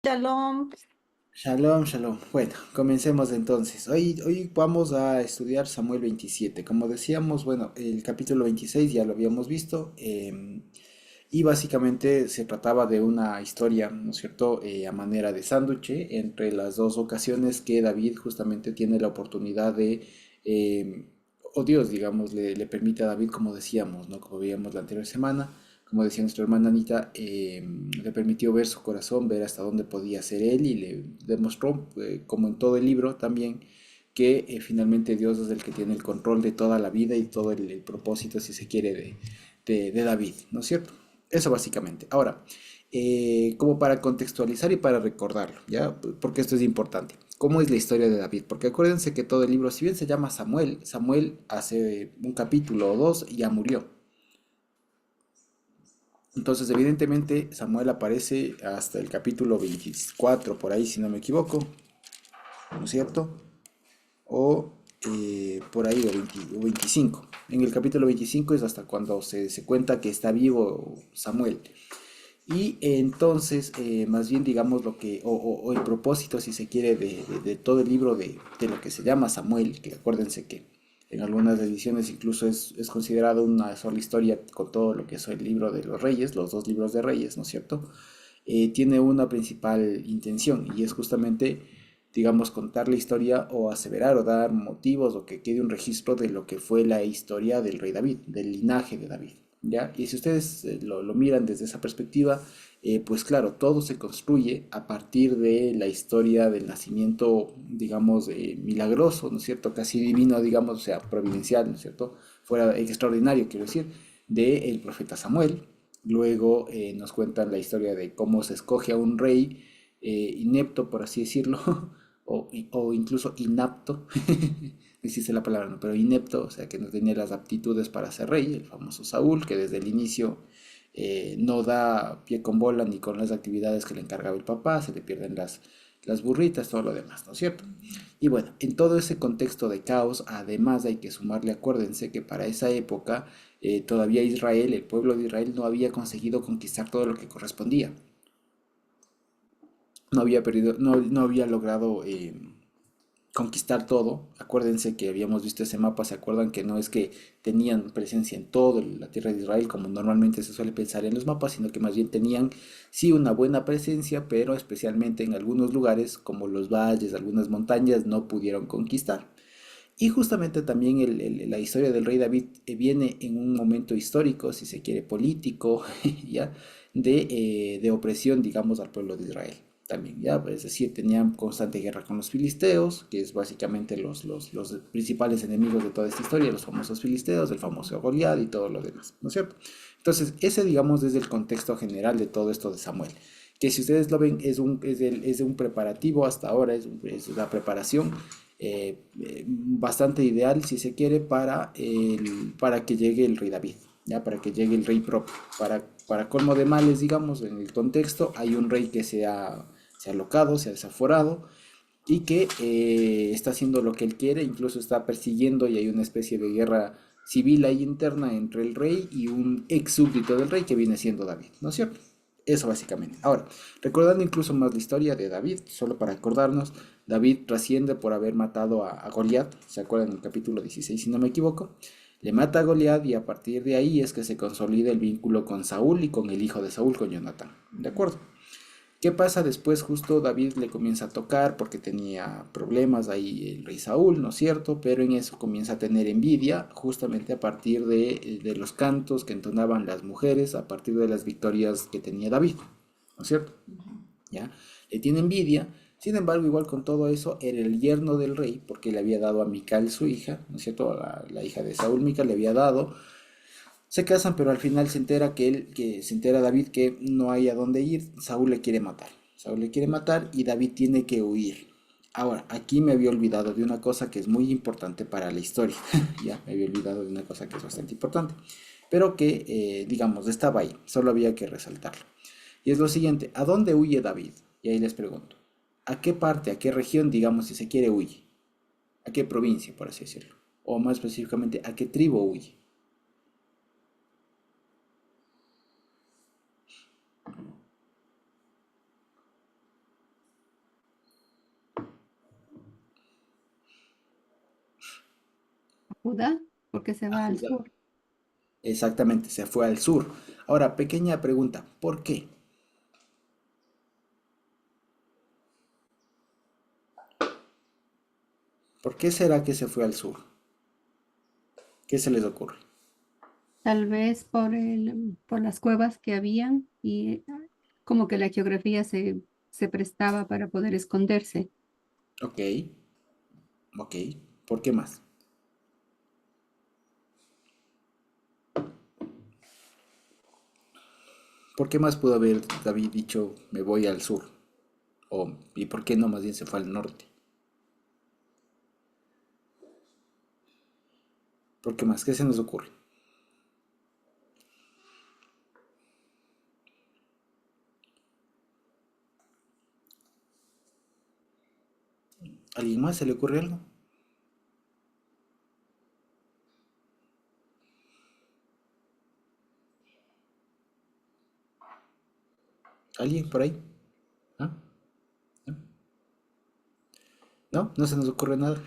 Shalom. Shalom, shalom. Bueno, comencemos entonces. Hoy vamos a estudiar Samuel 27. Como decíamos, bueno, el capítulo 26 ya lo habíamos visto, y básicamente se trataba de una historia, ¿no es cierto?, a manera de sándwich entre las dos ocasiones que David justamente tiene la oportunidad de, o Dios, digamos, le permite a David, como decíamos, ¿no? Como veíamos la anterior semana, como decía nuestra hermana Anita, le permitió ver su corazón, ver hasta dónde podía ser él y le demostró, como en todo el libro también, que finalmente Dios es el que tiene el control de toda la vida y todo el propósito, si se quiere, de David, ¿no es cierto? Eso básicamente. Ahora, como para contextualizar y para recordarlo, ¿ya? Porque esto es importante. ¿Cómo es la historia de David? Porque acuérdense que todo el libro, si bien se llama Samuel, Samuel hace un capítulo o dos y ya murió. Entonces, evidentemente, Samuel aparece hasta el capítulo 24, por ahí, si no me equivoco, ¿no es cierto? O por ahí, o 25. En el capítulo 25 es hasta cuando se cuenta que está vivo Samuel. Y entonces, más bien digamos lo que, o el propósito, si se quiere, de todo el libro de lo que se llama Samuel, que acuérdense que en algunas ediciones incluso es considerado una sola historia con todo lo que es el libro de los reyes, los dos libros de reyes, ¿no es cierto? Tiene una principal intención y es justamente, digamos, contar la historia o aseverar o dar motivos o que quede un registro de lo que fue la historia del rey David, del linaje de David. ¿Ya? Y si ustedes lo miran desde esa perspectiva, pues claro, todo se construye a partir de la historia del nacimiento, digamos, milagroso, ¿no es cierto? Casi divino, digamos, o sea, providencial, ¿no es cierto? Fuera extraordinario, quiero decir, del profeta Samuel. Luego nos cuentan la historia de cómo se escoge a un rey inepto, por así decirlo, o incluso inapto, existe la palabra, ¿no? Pero inepto, o sea, que no tenía las aptitudes para ser rey, el famoso Saúl, que desde el inicio no da pie con bola ni con las actividades que le encargaba el papá, se le pierden las burritas, todo lo demás, ¿no es cierto? Y bueno, en todo ese contexto de caos, además hay que sumarle, acuérdense que para esa época todavía Israel, el pueblo de Israel, no había conseguido conquistar todo lo que correspondía. No había perdido, no había logrado conquistar todo. Acuérdense que habíamos visto ese mapa, se acuerdan que no es que tenían presencia en toda la tierra de Israel como normalmente se suele pensar en los mapas, sino que más bien tenían sí una buena presencia, pero especialmente en algunos lugares como los valles, algunas montañas, no pudieron conquistar. Y justamente también la historia del rey David viene en un momento histórico, si se quiere, político, ¿ya? De opresión, digamos, al pueblo de Israel. También, ¿ya? Es decir, tenían constante guerra con los filisteos, que es básicamente los principales enemigos de toda esta historia, los famosos filisteos, el famoso Goliat y todo lo demás, ¿no es cierto? Entonces, ese, digamos, es el contexto general de todo esto de Samuel. Que si ustedes lo ven, es un preparativo hasta ahora, es una preparación bastante ideal, si se quiere, para que llegue el rey David, ¿ya? Para que llegue el rey propio. Para colmo de males, digamos, en el contexto, hay un rey que se ha alocado, se ha desaforado y que está haciendo lo que él quiere, incluso está persiguiendo y hay una especie de guerra civil ahí interna entre el rey y un ex súbdito del rey que viene siendo David, ¿no es cierto? Eso básicamente. Ahora, recordando incluso más la historia de David, solo para acordarnos, David trasciende por haber matado a Goliat, ¿se acuerdan en el capítulo 16 si no me equivoco? Le mata a Goliat y a partir de ahí es que se consolida el vínculo con Saúl y con el hijo de Saúl, con Jonatán. ¿De acuerdo? ¿Qué pasa después? Justo David le comienza a tocar porque tenía problemas ahí el rey Saúl, ¿no es cierto? Pero en eso comienza a tener envidia, justamente a partir de los cantos que entonaban las mujeres, a partir de las victorias que tenía David, ¿no es cierto? ¿Ya? Le tiene envidia, sin embargo, igual con todo eso, era el yerno del rey, porque le había dado a Mical su hija, ¿no es cierto? La hija de Saúl, Mical, le había dado, se casan, pero al final que se entera David que no hay a dónde ir. Saúl le quiere matar. Saúl le quiere matar y David tiene que huir. Ahora, aquí me había olvidado de una cosa que es muy importante para la historia. Ya, me había olvidado de una cosa que es bastante importante. Pero que, digamos, estaba ahí. Solo había que resaltarlo. Y es lo siguiente, ¿a dónde huye David? Y ahí les pregunto, ¿a qué parte, a qué región, digamos, si se quiere, huye? ¿A qué provincia, por así decirlo? O más específicamente, ¿a qué tribu huye? Judá, porque se a va al Judá. sur. Exactamente, se fue al sur. Ahora, pequeña pregunta, ¿por qué? ¿Por qué será que se fue al sur? ¿Qué se les ocurre? Tal vez por las cuevas que habían y como que la geografía se prestaba para poder esconderse. Ok, ok, ¿por qué más? ¿Por qué más pudo haber David dicho me voy al sur? O, ¿y por qué no más bien se fue al norte? ¿Por qué más? ¿Qué se nos ocurre? ¿Alguien más se le ocurre algo? ¿Alguien por ahí? ¿Ah? ¿No? ¿No? ¿No se nos ocurre nada?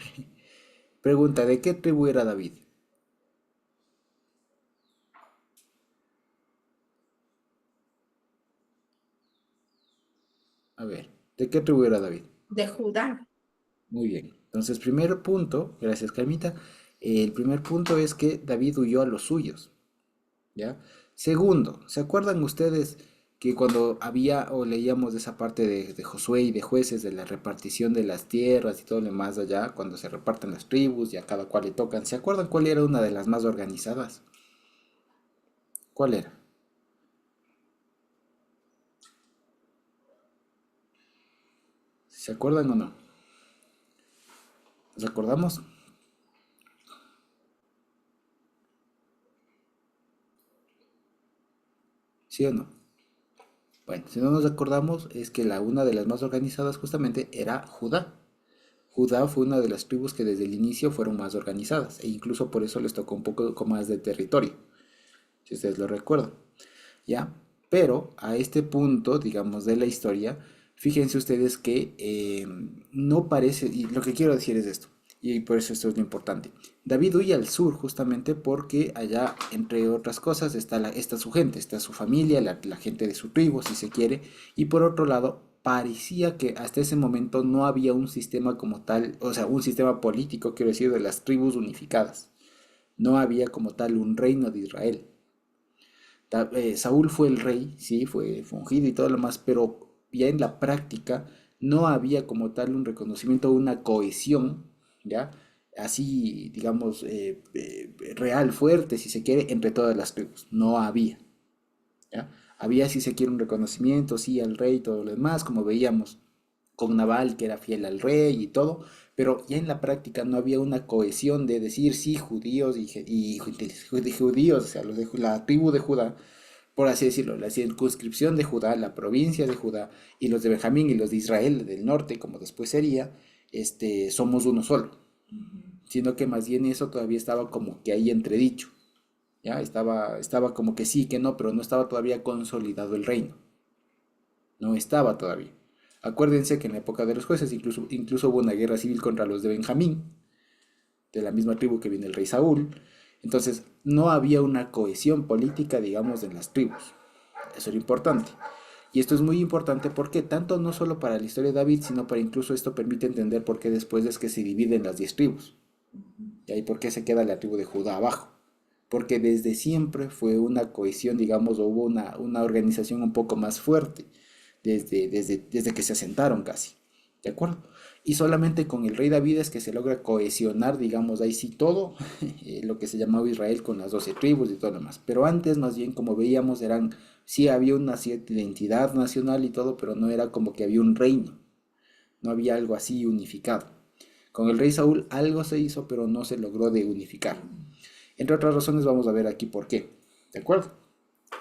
Pregunta, ¿de qué tribu era David? A ver, ¿de qué tribu era David? De Judá. Muy bien. Entonces, primer punto, gracias Carmita. El primer punto es que David huyó a los suyos, ¿ya? Segundo, ¿se acuerdan ustedes que cuando había o leíamos de esa parte de Josué y de jueces, de la repartición de las tierras y todo lo demás allá, cuando se reparten las tribus y a cada cual le tocan, ¿se acuerdan cuál era una de las más organizadas? ¿Cuál era? ¿Se acuerdan o no? ¿Nos acordamos? ¿Sí o no? Bueno, si no nos acordamos, es que una de las más organizadas justamente era Judá. Judá fue una de las tribus que desde el inicio fueron más organizadas e incluso por eso les tocó un poco más de territorio, si ustedes lo recuerdan, ¿ya? Pero a este punto, digamos, de la historia, fíjense ustedes que no parece, y lo que quiero decir es esto, y por eso esto es lo importante. David huye al sur justamente porque allá, entre otras cosas, está su gente, está su familia, la gente de su tribu, si se quiere, y por otro lado, parecía que hasta ese momento no había un sistema como tal, o sea, un sistema político, quiero decir, de las tribus unificadas. No había como tal un reino de Israel. Saúl fue el rey, sí, fue ungido y todo lo más, pero ya en la práctica no había como tal un reconocimiento, una cohesión, ¿ya? Así, digamos, real, fuerte, si se quiere, entre todas las tribus. No había, ¿ya? Había, si se quiere, un reconocimiento, sí, al rey y todo lo demás, como veíamos con Nabal, que era fiel al rey y todo, pero ya en la práctica no había una cohesión de decir, sí, judíos y judíos, o sea, los de la tribu de Judá, por así decirlo, la circunscripción de Judá, la provincia de Judá, y los de Benjamín y los de Israel del norte, como después sería, somos uno solo, sino que más bien eso todavía estaba como que ahí entredicho, ¿ya? Estaba como que sí, que no, pero no estaba todavía consolidado el reino, no estaba todavía. Acuérdense que en la época de los jueces incluso hubo una guerra civil contra los de Benjamín, de la misma tribu que viene el rey Saúl. Entonces, no había una cohesión política, digamos, en las tribus. Eso era importante. Y esto es muy importante porque tanto no solo para la historia de David, sino para incluso esto permite entender por qué después es que se dividen las 10 tribus. Y ahí por qué se queda la tribu de Judá abajo. Porque desde siempre fue una cohesión, digamos, o hubo una organización un poco más fuerte, desde que se asentaron casi. ¿De acuerdo? Y solamente con el rey David es que se logra cohesionar, digamos, ahí sí todo, lo que se llamaba Israel con las 12 tribus y todo lo demás. Pero antes, más bien, como veíamos, sí había una cierta identidad nacional y todo, pero no era como que había un reino, no había algo así unificado. Con el rey Saúl algo se hizo, pero no se logró de unificar. Entre otras razones vamos a ver aquí por qué. ¿De acuerdo?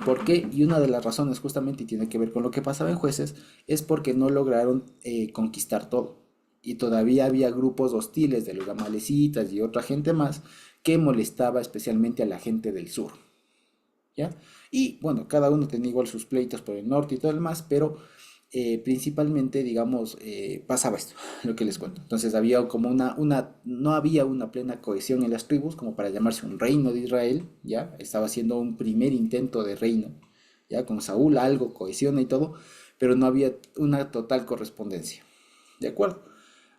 ¿Por qué? Y una de las razones justamente y tiene que ver con lo que pasaba en jueces es porque no lograron conquistar todo. Y todavía había grupos hostiles de los amalecitas y otra gente más que molestaba especialmente a la gente del sur. ¿Ya? Y bueno, cada uno tenía igual sus pleitos por el norte y todo el más, pero principalmente, digamos, pasaba esto, lo que les cuento. Entonces había como no había una plena cohesión en las tribus como para llamarse un reino de Israel, ¿ya? Estaba haciendo un primer intento de reino, ¿ya? Con Saúl algo cohesiona y todo, pero no había una total correspondencia, ¿de acuerdo?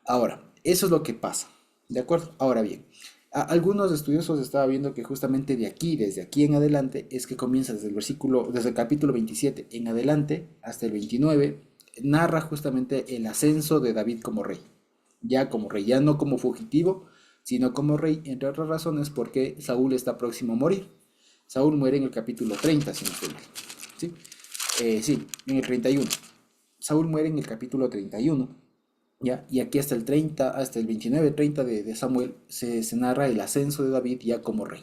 Ahora, eso es lo que pasa, ¿de acuerdo? Ahora bien, algunos estudiosos estaba viendo que justamente de aquí, desde aquí en adelante, es que comienza desde el capítulo 27 en adelante hasta el 29, narra justamente el ascenso de David como rey, ya no como fugitivo, sino como rey, entre otras razones porque Saúl está próximo a morir. Saúl muere en el capítulo 30, si no estoy mal. ¿Sí? Sí, en el 31. Saúl muere en el capítulo 31. ¿Ya? Y aquí hasta el 30, hasta el 29-30 de Samuel se narra el ascenso de David ya como rey.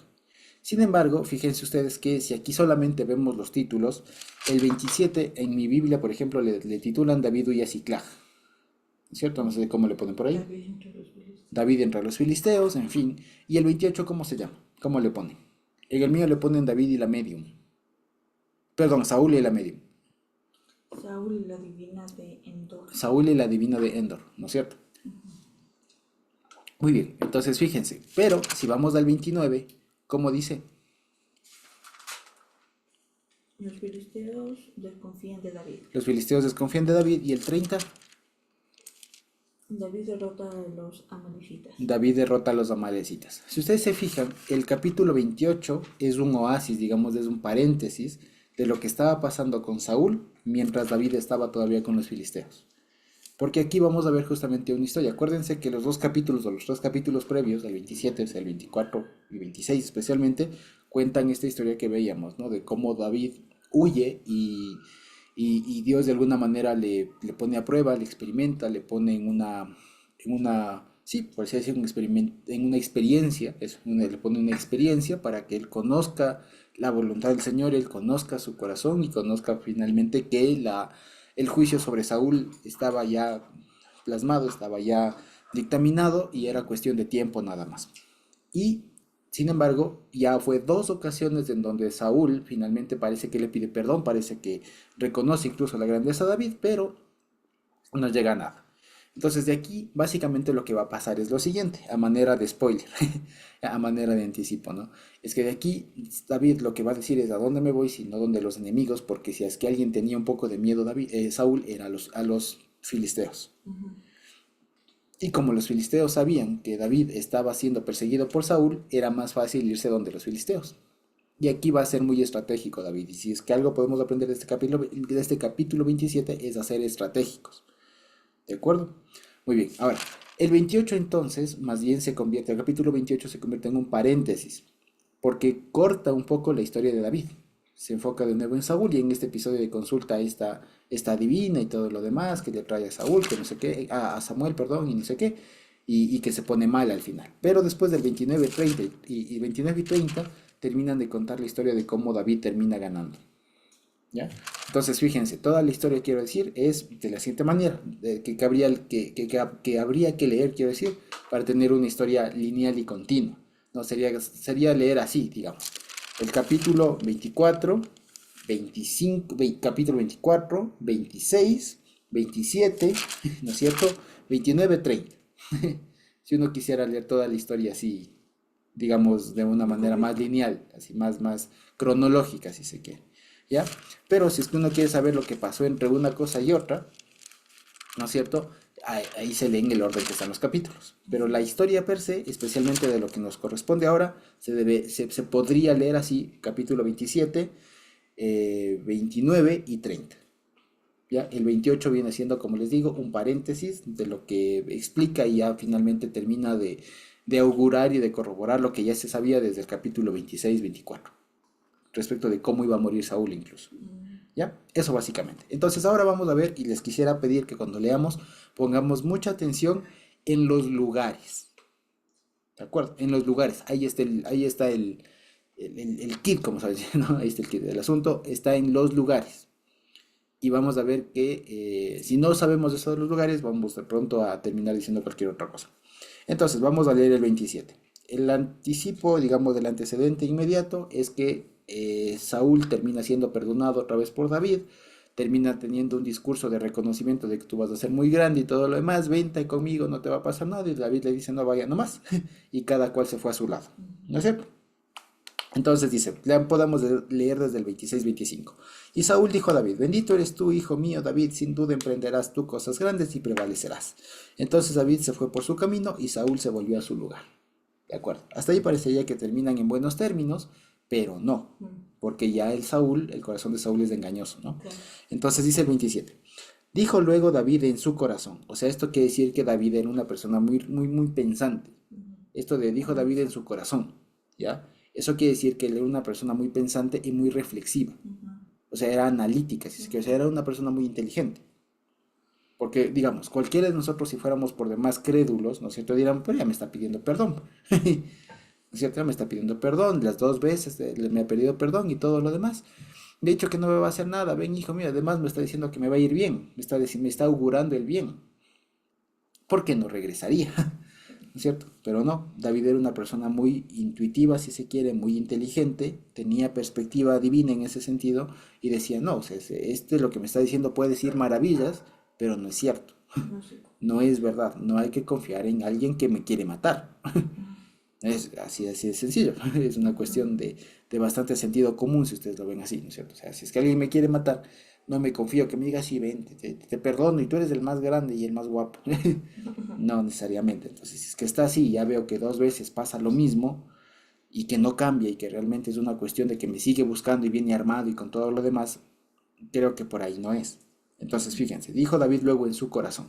Sin embargo, fíjense ustedes que si aquí solamente vemos los títulos, el 27 en mi Biblia, por ejemplo, le titulan David huye a Siclag, ¿cierto? No sé cómo le ponen por ahí. David entre los filisteos, en fin. Y el 28, ¿cómo se llama? ¿Cómo le ponen? En el mío le ponen David y la medium. Perdón, Saúl y la medium. Saúl y la divina de Endor. Saúl y la divina de Endor, ¿no es cierto? Muy bien, entonces fíjense, pero si vamos al 29, ¿cómo dice? Los filisteos desconfían de David. Los filisteos desconfían de David y el 30, David derrota a los amalecitas. David derrota a los amalecitas. Si ustedes se fijan, el capítulo 28 es un oasis, digamos, es un paréntesis de lo que estaba pasando con Saúl mientras David estaba todavía con los filisteos. Porque aquí vamos a ver justamente una historia. Acuérdense que los dos capítulos o los tres capítulos previos, el 27, o sea, el 24 y 26 especialmente, cuentan esta historia que veíamos, ¿no? De cómo David huye y Dios de alguna manera le pone a prueba, le experimenta, le pone sí, por así decirlo, en una experiencia, le pone una experiencia para que él conozca la voluntad del Señor, él conozca su corazón y conozca finalmente que el juicio sobre Saúl estaba ya plasmado, estaba ya dictaminado y era cuestión de tiempo nada más. Y sin embargo, ya fue dos ocasiones en donde Saúl finalmente parece que le pide perdón, parece que reconoce incluso la grandeza de David, pero no llega a nada. Entonces de aquí básicamente lo que va a pasar es lo siguiente, a manera de spoiler, a manera de anticipo, ¿no? Es que de aquí David lo que va a decir es a dónde me voy, sino donde los enemigos, porque si es que alguien tenía un poco de miedo, Saúl era a los filisteos. Y como los filisteos sabían que David estaba siendo perseguido por Saúl, era más fácil irse donde los filisteos. Y aquí va a ser muy estratégico David. Y si es que algo podemos aprender de este capítulo 27 es a ser estratégicos. ¿De acuerdo? Muy bien. Ahora, el 28 entonces, más bien el capítulo 28 se convierte en un paréntesis, porque corta un poco la historia de David. Se enfoca de nuevo en Saúl y en este episodio de consulta esta divina y todo lo demás que le trae a Saúl, que no sé qué, a Samuel, perdón, y no sé qué, y que se pone mal al final. Pero después del 29, 30 y 29 y 30 terminan de contar la historia de cómo David termina ganando. ¿Ya? Entonces, fíjense, toda la historia, quiero decir, es de la siguiente manera, que habría que leer, quiero decir, para tener una historia lineal y continua. No, sería leer así, digamos. El capítulo 24, 25, capítulo 24, 26, 27, ¿no es cierto? 29, 30. Si uno quisiera leer toda la historia así, digamos, de una manera más lineal, así más cronológica, si se quiere. ¿Ya? Pero si es que uno quiere saber lo que pasó entre una cosa y otra, ¿no es cierto? Ahí se lee en el orden que están los capítulos. Pero la historia per se, especialmente de lo que nos corresponde ahora, se podría leer así, capítulo 27, 29 y 30. ¿Ya? El 28 viene siendo, como les digo, un paréntesis de lo que explica y ya finalmente termina de augurar y de corroborar lo que ya se sabía desde el capítulo 26-24 respecto de cómo iba a morir Saúl incluso. ¿Ya? Eso básicamente. Entonces ahora vamos a ver y les quisiera pedir que cuando leamos pongamos mucha atención en los lugares. ¿De acuerdo? En los lugares. Ahí está el kit, como sabes, ¿no? Ahí está el kit del asunto. Está en los lugares. Y vamos a ver que si no sabemos eso de los lugares, vamos de pronto a terminar diciendo cualquier otra cosa. Entonces, vamos a leer el 27. El anticipo, digamos, del antecedente inmediato es que Saúl termina siendo perdonado otra vez por David, termina teniendo un discurso de reconocimiento de que tú vas a ser muy grande y todo lo demás, vente conmigo, no te va a pasar nada, y David le dice, no vaya nomás, y cada cual se fue a su lado, ¿no es cierto? Entonces dice, podamos leer desde el 26-25. Y Saúl dijo a David, bendito eres tú, hijo mío David, sin duda emprenderás tú cosas grandes y prevalecerás. Entonces David se fue por su camino y Saúl se volvió a su lugar. De acuerdo, hasta ahí parecería que terminan en buenos términos, pero no, porque ya el corazón de Saúl es engañoso, ¿no? Claro. Entonces dice el 27. Dijo luego David en su corazón, o sea, esto quiere decir que David era una persona muy, muy, muy pensante. Esto de dijo David en su corazón, ¿ya? Eso quiere decir que él era una persona muy pensante y muy reflexiva. O sea, era analítica, si es que, o sea, era una persona muy inteligente. Porque, digamos, cualquiera de nosotros, si fuéramos por demás crédulos, ¿no es cierto? Dirán, pues ya me está pidiendo perdón. ¿No es cierto? Ya me está pidiendo perdón, las 2 veces me ha pedido perdón y todo lo demás. De hecho, que no me va a hacer nada. Ven, hijo mío, además me está diciendo que me va a ir bien. Me está augurando el bien. ¿Por qué no regresaría? ¿No es cierto? Pero no, David era una persona muy intuitiva, si se quiere, muy inteligente, tenía perspectiva divina en ese sentido y decía, no, o sea, este lo que me está diciendo puede decir maravillas, pero no es cierto, No sé. no es verdad, no hay que confiar en alguien que me quiere matar. Es así de sencillo, es una cuestión de bastante sentido común si ustedes lo ven así, ¿no es cierto? O sea, si es que alguien me quiere matar, no me confío que me diga, sí, ven, te perdono y tú eres el más grande y el más guapo. No necesariamente. Entonces, si es que está así, ya veo que 2 veces pasa lo mismo y que no cambia y que realmente es una cuestión de que me sigue buscando y viene armado y con todo lo demás, creo que por ahí no es. Entonces, fíjense, dijo David luego en su corazón.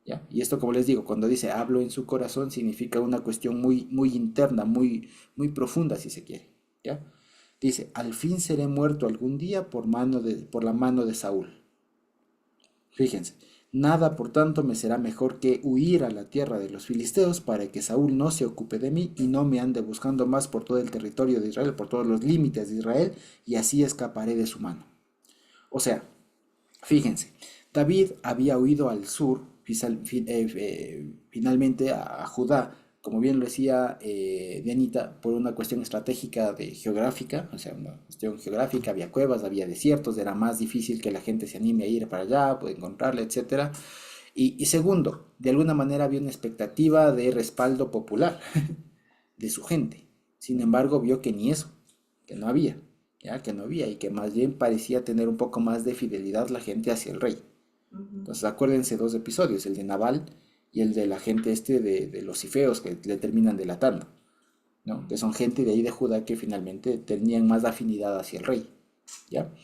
¿Ya? Y esto, como les digo, cuando dice hablo en su corazón, significa una cuestión muy, muy interna, muy, muy profunda, si se quiere. ¿Ya? Dice, al fin seré muerto algún día por la mano de Saúl. Fíjense, nada por tanto me será mejor que huir a la tierra de los filisteos para que Saúl no se ocupe de mí y no me ande buscando más por todo el territorio de Israel, por todos los límites de Israel, y así escaparé de su mano. O sea, fíjense, David había huido al sur, finalmente a Judá, como bien lo decía Dianita, por una cuestión estratégica geográfica, o sea, una cuestión geográfica, había cuevas, había desiertos, era más difícil que la gente se anime a ir para allá, puede encontrarla, etcétera. Y segundo, de alguna manera había una expectativa de respaldo popular de su gente. Sin embargo, vio que ni eso, que no había, ya que no había y que más bien parecía tener un poco más de fidelidad la gente hacia el rey. Entonces acuérdense 2 episodios, el de Nabal y el de la gente de los cifeos que le terminan delatando, ¿no? Que son gente de ahí de Judá que finalmente tenían más afinidad hacia el rey, ¿ya?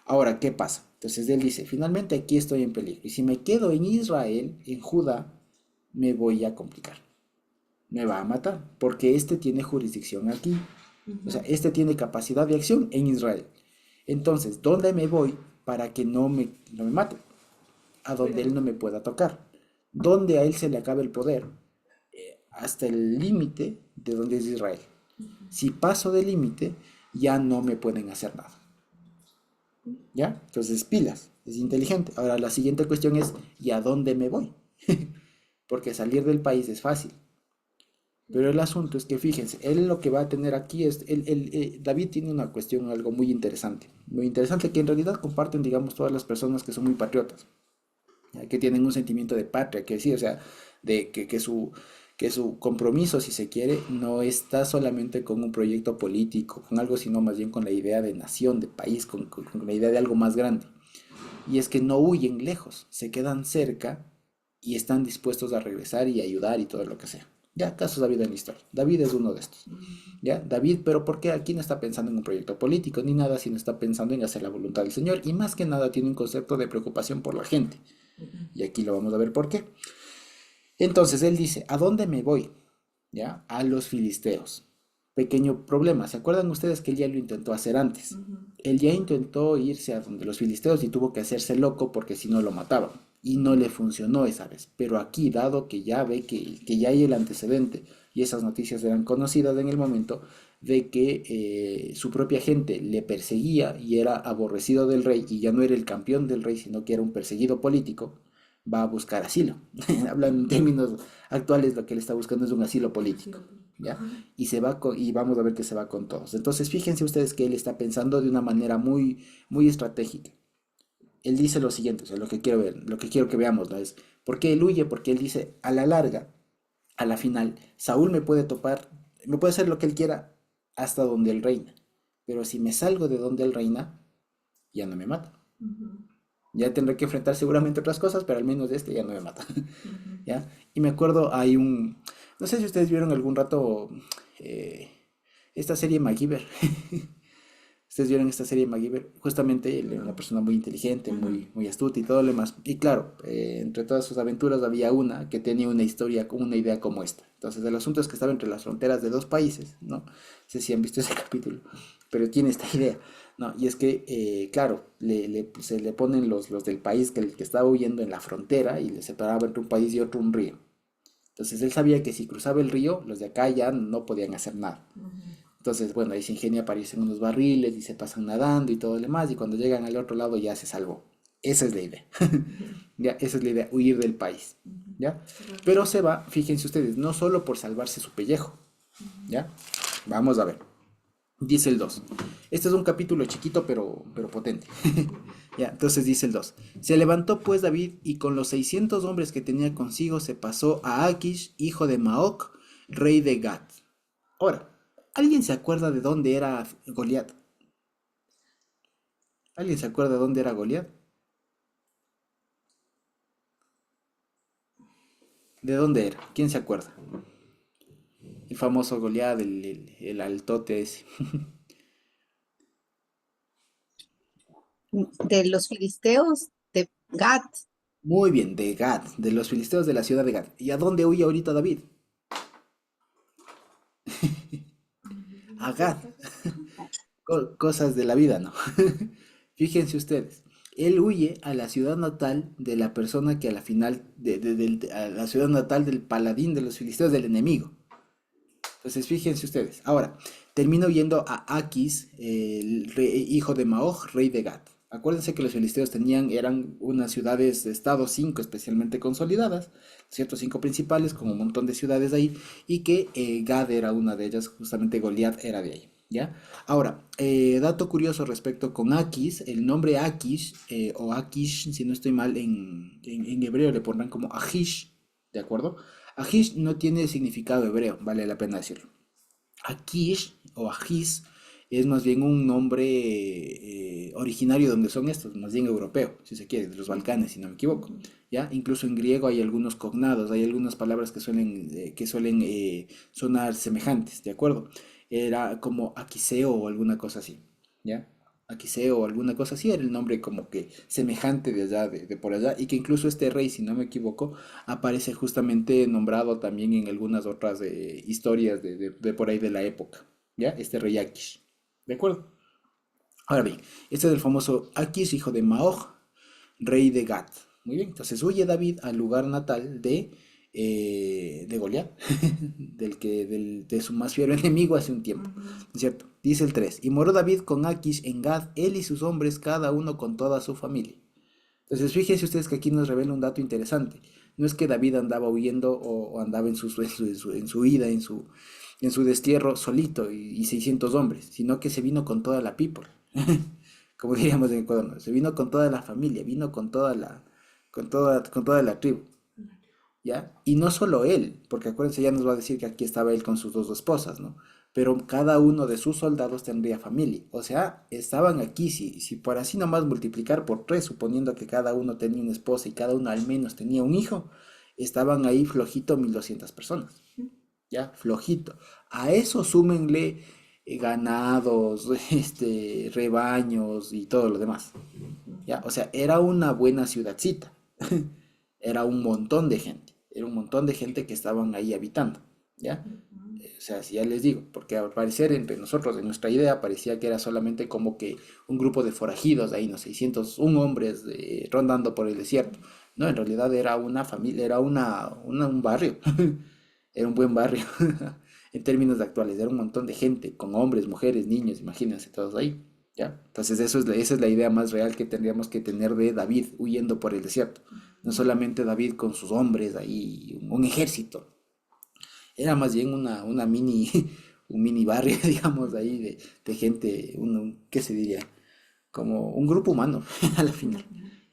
Ahora, ¿qué pasa? Entonces él dice, finalmente aquí estoy en peligro y si me quedo en Israel, en Judá, me voy a complicar, me va a matar, porque este tiene jurisdicción aquí, o sea, este tiene capacidad de acción en Israel. Entonces, ¿dónde me voy para que no me mate? A donde él no me pueda tocar, donde a él se le acabe el poder, hasta el límite de donde es Israel. Si paso del límite, ya no me pueden hacer nada. ¿Ya? Entonces, pilas, es inteligente. Ahora, la siguiente cuestión es, ¿y a dónde me voy? Porque salir del país es fácil. Pero el asunto es que, fíjense, él lo que va a tener aquí es, David tiene una cuestión, algo muy interesante que en realidad comparten, digamos, todas las personas que son muy patriotas, ¿ya? Que tienen un sentimiento de patria, que sí, o sea, de que su compromiso, si se quiere, no está solamente con un proyecto político, con algo, sino más bien con la idea de nación, de país, con la idea de algo más grande. Y es que no huyen lejos, se quedan cerca y están dispuestos a regresar y ayudar y todo lo que sea. Ya, casos David en la historia. David es uno de estos. ¿Ya? David, pero ¿por qué aquí no está pensando en un proyecto político ni nada, sino está pensando en hacer la voluntad del Señor? Y más que nada tiene un concepto de preocupación por la gente. Y aquí lo vamos a ver por qué. Entonces él dice, ¿a dónde me voy? ¿Ya? A los filisteos. Pequeño problema, ¿se acuerdan ustedes que él ya lo intentó hacer antes? Él ya intentó irse a donde los filisteos y tuvo que hacerse loco porque si no lo mataban. Y no le funcionó esa vez. Pero aquí, dado que ya ve que ya hay el antecedente y esas noticias eran conocidas en el momento, de que su propia gente le perseguía y era aborrecido del rey y ya no era el campeón del rey, sino que era un perseguido político, va a buscar asilo. Hablando en términos actuales, lo que él está buscando es un asilo político, ¿ya? Y vamos a ver que se va con todos. Entonces, fíjense ustedes que él está pensando de una manera muy, muy estratégica. él dice lo siguiente, o sea, lo que quiero ver, lo que quiero que veamos, ¿no? Es, ¿por qué él huye? Porque él dice, a la larga, a la final, Saúl me puede topar, me puede hacer lo que él quiera hasta donde él reina, pero si me salgo de donde él reina, ya no me mata. Ujú, Ya tendré que enfrentar seguramente otras cosas, pero al menos de este ya no me mata. ujú. ¿Ya? Y me acuerdo, no sé si ustedes vieron algún rato eh, esta serie MacGyver. Ustedes vieron esta serie MacGyver, justamente él era una No. persona muy inteligente, Ajá. muy astuta y todo lo demás. Y claro, entre todas sus aventuras había una que tenía una historia, una idea como esta. Entonces el asunto es que estaba entre las fronteras de dos países, ¿no? No sé si han visto ese capítulo, pero tiene esta idea, ¿no? Y es que, claro, se le ponen los del país que el que estaba huyendo en la frontera y le separaba entre un país y otro un río. Entonces él sabía que si cruzaba el río, los de acá ya no podían hacer nada. Ujú. Entonces, bueno, ahí se ingenia para irse en unos barriles y se pasan nadando y todo lo demás, y cuando llegan al otro lado ya se salvó. Esa es la idea. Ujú. Ya, esa es la idea, huir del país. Ujú. ¿Ya? Correcto. Pero se va, fíjense ustedes, no solo por salvarse su pellejo. ¿Ya? Vamos a ver. Dice el 2. Este es un capítulo chiquito pero potente. Ya, entonces dice el 2. Se levantó pues David y con los 600 hombres que tenía consigo se pasó a Akish, hijo de Maoc, rey de Gat. Ahora, ¿alguien se acuerda de dónde era Goliat? ¿Alguien se acuerda de dónde era Goliat? ¿De dónde era? ¿Quién se acuerda? El famoso Goliat, el altote ese. De los filisteos de Gat. Muy bien, de Gad, de los filisteos de la ciudad de Gad. ¿Y a dónde huye ahorita David? A Gad. Cosas de la vida, ¿no? Fíjense ustedes, él huye a la ciudad natal de la persona que a la final, a la ciudad natal del paladín de los filisteos, del enemigo. Entonces, fíjense ustedes. Ahora, termina huyendo a Aquis, hijo de Maoj, rey de Gat. Acuérdense que los filisteos eran unas ciudades de estado, cinco especialmente consolidadas, ciertos cinco principales, con un montón de ciudades ahí, y que Gad era una de ellas, justamente Goliat era de ahí, ¿ya? Ahora, dato curioso respecto con Aquis, el nombre Aquis, o Akish, si no estoy mal, en hebreo le pondrán como Ahish, ¿de acuerdo? Ahish no tiene significado hebreo, vale la pena decirlo. Akish o Ajis es más bien un nombre originario donde son estos, más bien europeo, si se quiere, de los Balcanes, si no me equivoco. ¿Ya? Incluso en griego hay algunos cognados, hay algunas palabras que suelen sonar semejantes, ¿de acuerdo? Era como Aquiseo o alguna cosa así, ¿ya? Aquiseo o alguna cosa así era el nombre como que semejante de allá, de por allá, y que incluso este rey, si no me equivoco, aparece justamente nombrado también en algunas otras historias de por ahí de la época, ¿ya? Este rey Akish, ¿de acuerdo? Ahora bien, este es el famoso Akish, hijo de Maoj, rey de Gat. Muy bien, entonces huye David al lugar natal de Goliat, de su más fiero enemigo hace un tiempo, Ujú. ¿no es cierto? Dice el 3 y moró David con Akish en Gad, él y sus hombres, cada uno con toda su familia. Entonces, fíjense ustedes que aquí nos revela un dato interesante. No es que David andaba huyendo o andaba en su huida, en su destierro solito y 600 hombres, sino que se vino con toda la people, como diríamos en Ecuador, ¿no? Se vino con toda la familia, vino con toda la tribu. ¿Ya? Y no solo él, porque acuérdense, ya nos va a decir que aquí estaba él con sus dos esposas, ¿no? Pero cada uno de sus soldados tendría familia. O sea, estaban aquí, si por así nomás multiplicar por tres, suponiendo que cada uno tenía una esposa y cada uno al menos tenía un hijo, estaban ahí flojito 1200 personas. ¿Ya? Flojito. A eso súmenle ganados, rebaños y todo lo demás. ¿Ya? O sea, era una buena ciudadcita. Era un montón de gente. Era un montón de gente que estaban ahí habitando. ¿Ya? O sea, si ya les digo, porque al parecer entre nosotros, en nuestra idea, parecía que era solamente como que un grupo de forajidos, ahí no sé, 601 hombres rondando por el desierto. No, en realidad era una familia, era un barrio. Era un buen barrio. En términos actuales, era un montón de gente, con hombres, mujeres, niños, imagínense, todos ahí. ¿Ya? Entonces esa es la idea más real que tendríamos que tener de David huyendo por el desierto. No solamente David con sus hombres ahí, un ejército. Era más bien una mini, un mini barrio, digamos, ahí de gente, ¿qué se diría? Como un grupo humano, a la final.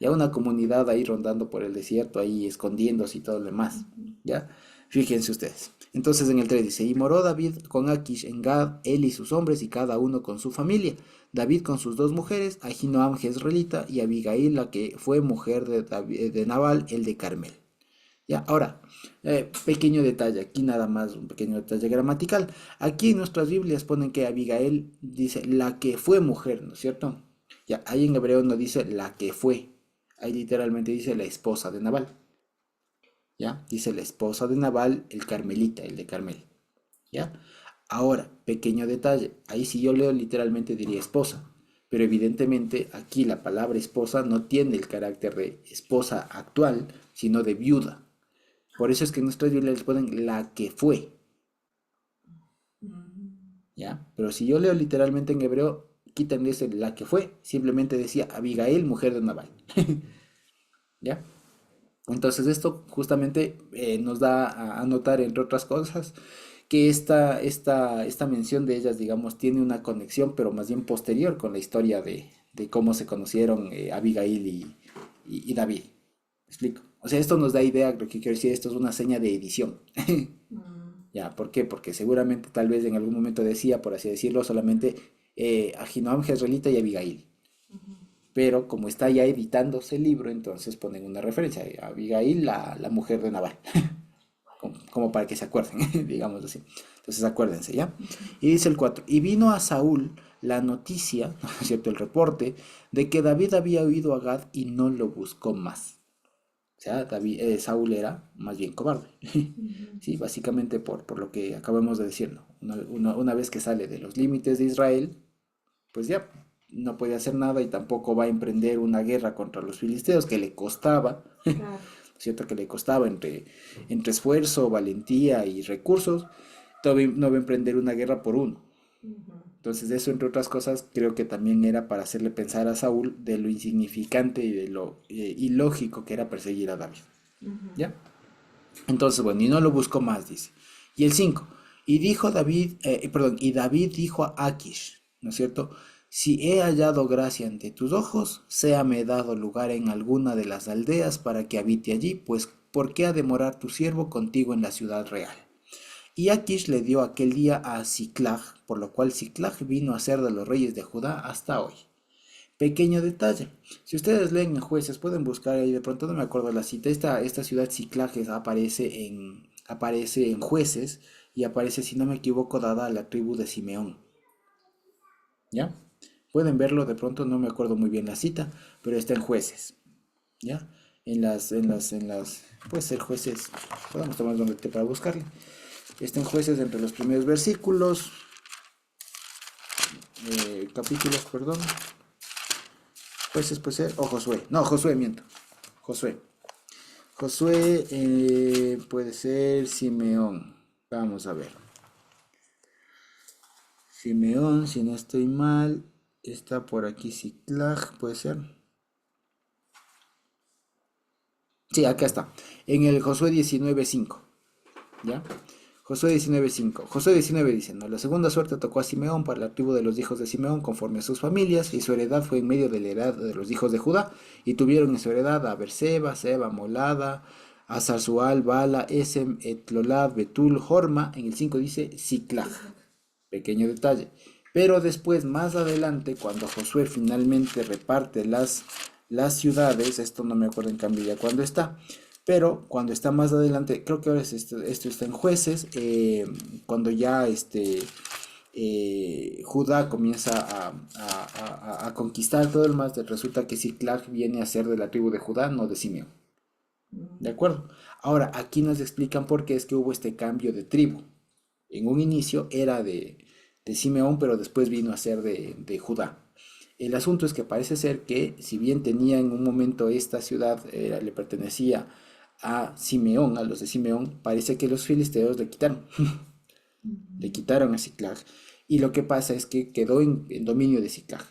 Ya una comunidad ahí rondando por el desierto, ahí escondiéndose y todo lo demás, ¿ya? Fíjense ustedes. Entonces en el 3 dice, y moró David con Aquish en Gad, él y sus hombres, y cada uno con su familia. David con sus dos mujeres, Ahinoam jezreelita, y Abigail, la que fue mujer de Nabal, el de Carmel. Ya, ahora, pequeño detalle, aquí nada más, un pequeño detalle gramatical. Aquí en nuestras Biblias ponen que Abigail dice la que fue mujer, ¿no es cierto? Ya, ahí en hebreo no dice la que fue, ahí literalmente dice la esposa de Nabal, ¿ya? Dice la esposa de Nabal, el carmelita, el de Carmel, ¿ya? Ahora, pequeño detalle, ahí si yo leo literalmente diría esposa, pero evidentemente aquí la palabra esposa no tiene el carácter de esposa actual, sino de viuda. Por eso es que en nuestras Biblias les ponen la que fue, ¿ya? Pero si yo leo literalmente en hebreo, quitan ese la que fue, simplemente decía Abigail, mujer de Nabal, ¿ya? Entonces esto justamente nos da a notar, entre otras cosas, que esta mención de ellas, digamos, tiene una conexión, pero más bien posterior con la historia de cómo se conocieron Abigail y David. ¿Me explico? O sea, esto nos da idea, lo que quiero decir, esto es una seña de edición. ¿Ya? ¿Por qué? Porque seguramente tal vez en algún momento decía, por así decirlo, solamente Ahinoam jezreelita y Abigail. Pero como está ya editándose el libro, entonces ponen una referencia a Abigail, la mujer de Nabal, como para que se acuerden, digamos así. Entonces acuérdense, ¿ya? Y dice el 4, y vino a Saúl la noticia, ¿no es cierto? El reporte de que David había oído a Gad y no lo buscó más. O sea, Saúl era más bien cobarde. Sí, básicamente por lo que acabamos de decir, ¿no? Una vez que sale de los límites de Israel, pues ya no puede hacer nada y tampoco va a emprender una guerra contra los filisteos que le costaba, Claro. ¿cierto? Que le costaba entre esfuerzo, valentía y recursos, todavía no va a emprender una guerra por uno. Entonces eso, entre otras cosas, creo que también era para hacerle pensar a Saúl de lo insignificante y de lo ilógico que era perseguir a David. ¿Ya? Entonces, bueno, y no lo buscó más, dice. Y el 5 y dijo David, perdón, y David dijo a Aquish, ¿no es cierto? Si he hallado gracia ante tus ojos, séame dado lugar en alguna de las aldeas para que habite allí, pues ¿por qué ha de morar tu siervo contigo en la ciudad real? Y Aquish le dio aquel día a Siclag, por lo cual Siclag vino a ser de los reyes de Judá hasta hoy. Pequeño detalle, si ustedes leen en Jueces, pueden buscar ahí, de pronto no me acuerdo la cita, esta ciudad Ciclages aparece en Jueces y aparece, si no me equivoco, dada a la tribu de Simeón, ¿ya? Pueden verlo, de pronto no me acuerdo muy bien la cita, pero está en Jueces, ¿ya? Puede ser Jueces, podemos tomar donde te para buscarle. Está en Jueces entre los primeros versículos, capítulos, perdón. Jueces puede ser, o Josué. No, Josué, miento. Josué. Josué puede ser Simeón. Vamos a ver. Simeón, si no estoy mal, está por aquí Ciclag, puede ser. Sí, acá está. En el Josué 19:5. ¿Ya? Josué 19:5. Josué 19 dice, no, la segunda suerte tocó a Simeón para la tribu de los hijos de Simeón conforme a sus familias, y su heredad fue en medio de la heredad de los hijos de Judá, y tuvieron en su heredad a Berseba, Seba, Molada, a Zarzual, Bala, Esem, Etlolad, Betul, Horma. En el 5 dice Ciclag. Pequeño detalle. Pero después, más adelante, cuando Josué finalmente reparte las ciudades, esto no me acuerdo en cambio ya cuándo está, pero cuando está más adelante, creo que ahora esto está en Jueces, cuando ya Judá comienza a conquistar todo el más, resulta que Siclag viene a ser de la tribu de Judá, no de Simeón. ¿De acuerdo? Ahora, aquí nos explican por qué es que hubo este cambio de tribu. En un inicio era de Simeón, pero después vino a ser de Judá. El asunto es que parece ser que, si bien tenía en un momento esta ciudad, le pertenecía a Simeón, a los de Simeón, parece que los filisteos le quitaron, le quitaron a Ciclag, y lo que pasa es que quedó en dominio de Ciclag.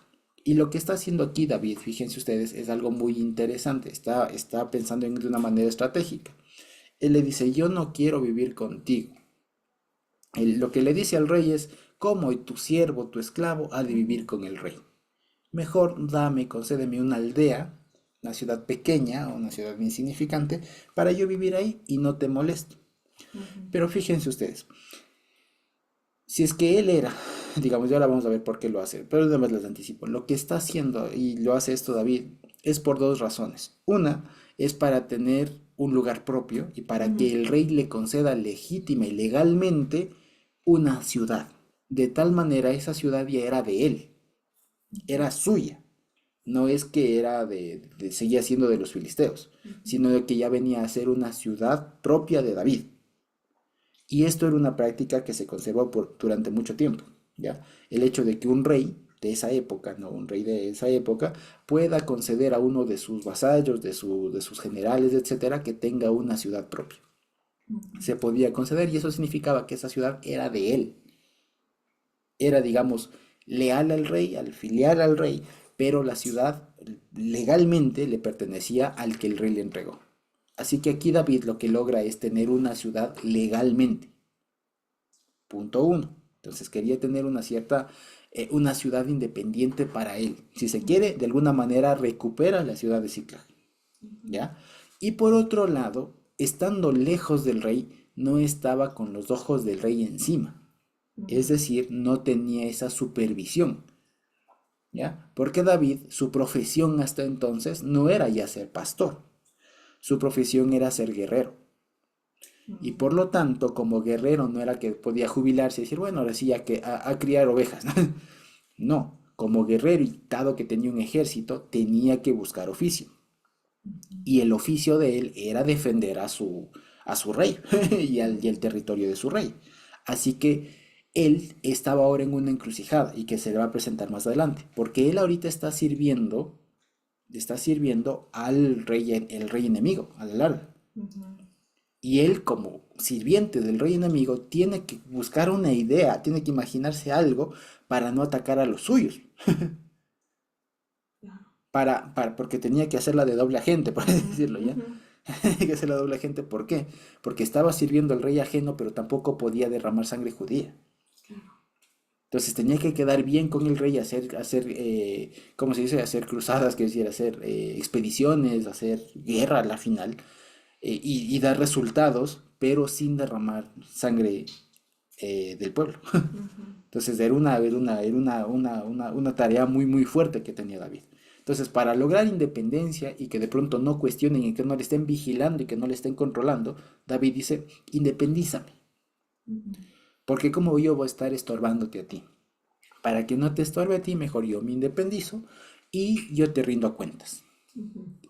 Y lo que está haciendo aquí David, fíjense ustedes, es algo muy interesante, está pensando de una manera estratégica. Él le dice, yo no quiero vivir contigo. Lo que le dice al rey es, ¿cómo y tu siervo, tu esclavo, ha de vivir con el rey? Mejor dame, concédeme una aldea una ciudad pequeña o una ciudad insignificante, para yo vivir ahí y no te molesto. Pero fíjense ustedes, si es que él era, digamos, y ahora vamos a ver por qué lo hace, pero además les anticipo, lo que está haciendo y lo hace esto David es por dos razones. Una es para tener un lugar propio y para que el rey le conceda legítima y legalmente una ciudad. De tal manera esa ciudad ya era de él, era suya. No es que era seguía siendo de los filisteos, sino de que ya venía a ser una ciudad propia de David. Y esto era una práctica que se conservó durante mucho tiempo, ¿ya? El hecho de que un rey de esa época, no un rey de esa época, pueda conceder a uno de sus vasallos, de sus generales, etcétera, que tenga una ciudad propia. Se podía conceder y eso significaba que esa ciudad era de él. Era, digamos, leal al rey, al filial al rey, pero la ciudad legalmente le pertenecía al que el rey le entregó. Así que aquí David lo que logra es tener una ciudad legalmente. Punto uno. Entonces quería tener una ciudad independiente para él. Si se quiere, de alguna manera recupera la ciudad de Ciclag, ¿ya? Y por otro lado, estando lejos del rey, no estaba con los ojos del rey encima. Es decir, no tenía esa supervisión, ¿ya? Porque David, su profesión hasta entonces no era ya ser pastor, su profesión era ser guerrero. Y por lo tanto, como guerrero no era que podía jubilarse y decir, bueno, ahora sí ya que a criar ovejas. No, como guerrero y dado que tenía un ejército, tenía que buscar oficio. Y el oficio de él era defender a su rey y el territorio de su rey. Así que él estaba ahora en una encrucijada y que se le va a presentar más adelante, porque él ahorita está sirviendo al rey, el rey enemigo, a la larga. Y él, como sirviente del rey enemigo, tiene que buscar una idea, tiene que imaginarse algo para no atacar a los suyos. Porque tenía que hacerla de doble agente, por así decirlo, ¿ya? Tenía que hacerla de doble agente, ¿por qué? Porque estaba sirviendo al rey ajeno, pero tampoco podía derramar sangre judía. Entonces tenía que quedar bien con el rey, ¿cómo se dice? Hacer cruzadas, que decir, hacer expediciones, hacer guerra a la final, y dar resultados, pero sin derramar sangre del pueblo. Entonces era una tarea muy, muy fuerte que tenía David. Entonces, para lograr independencia y que de pronto no cuestionen y que no le estén vigilando y que no le estén controlando, David dice, independízame, porque como yo voy a estar estorbándote a ti. Para que no te estorbe a ti, mejor yo me independizo y yo te rindo a cuentas.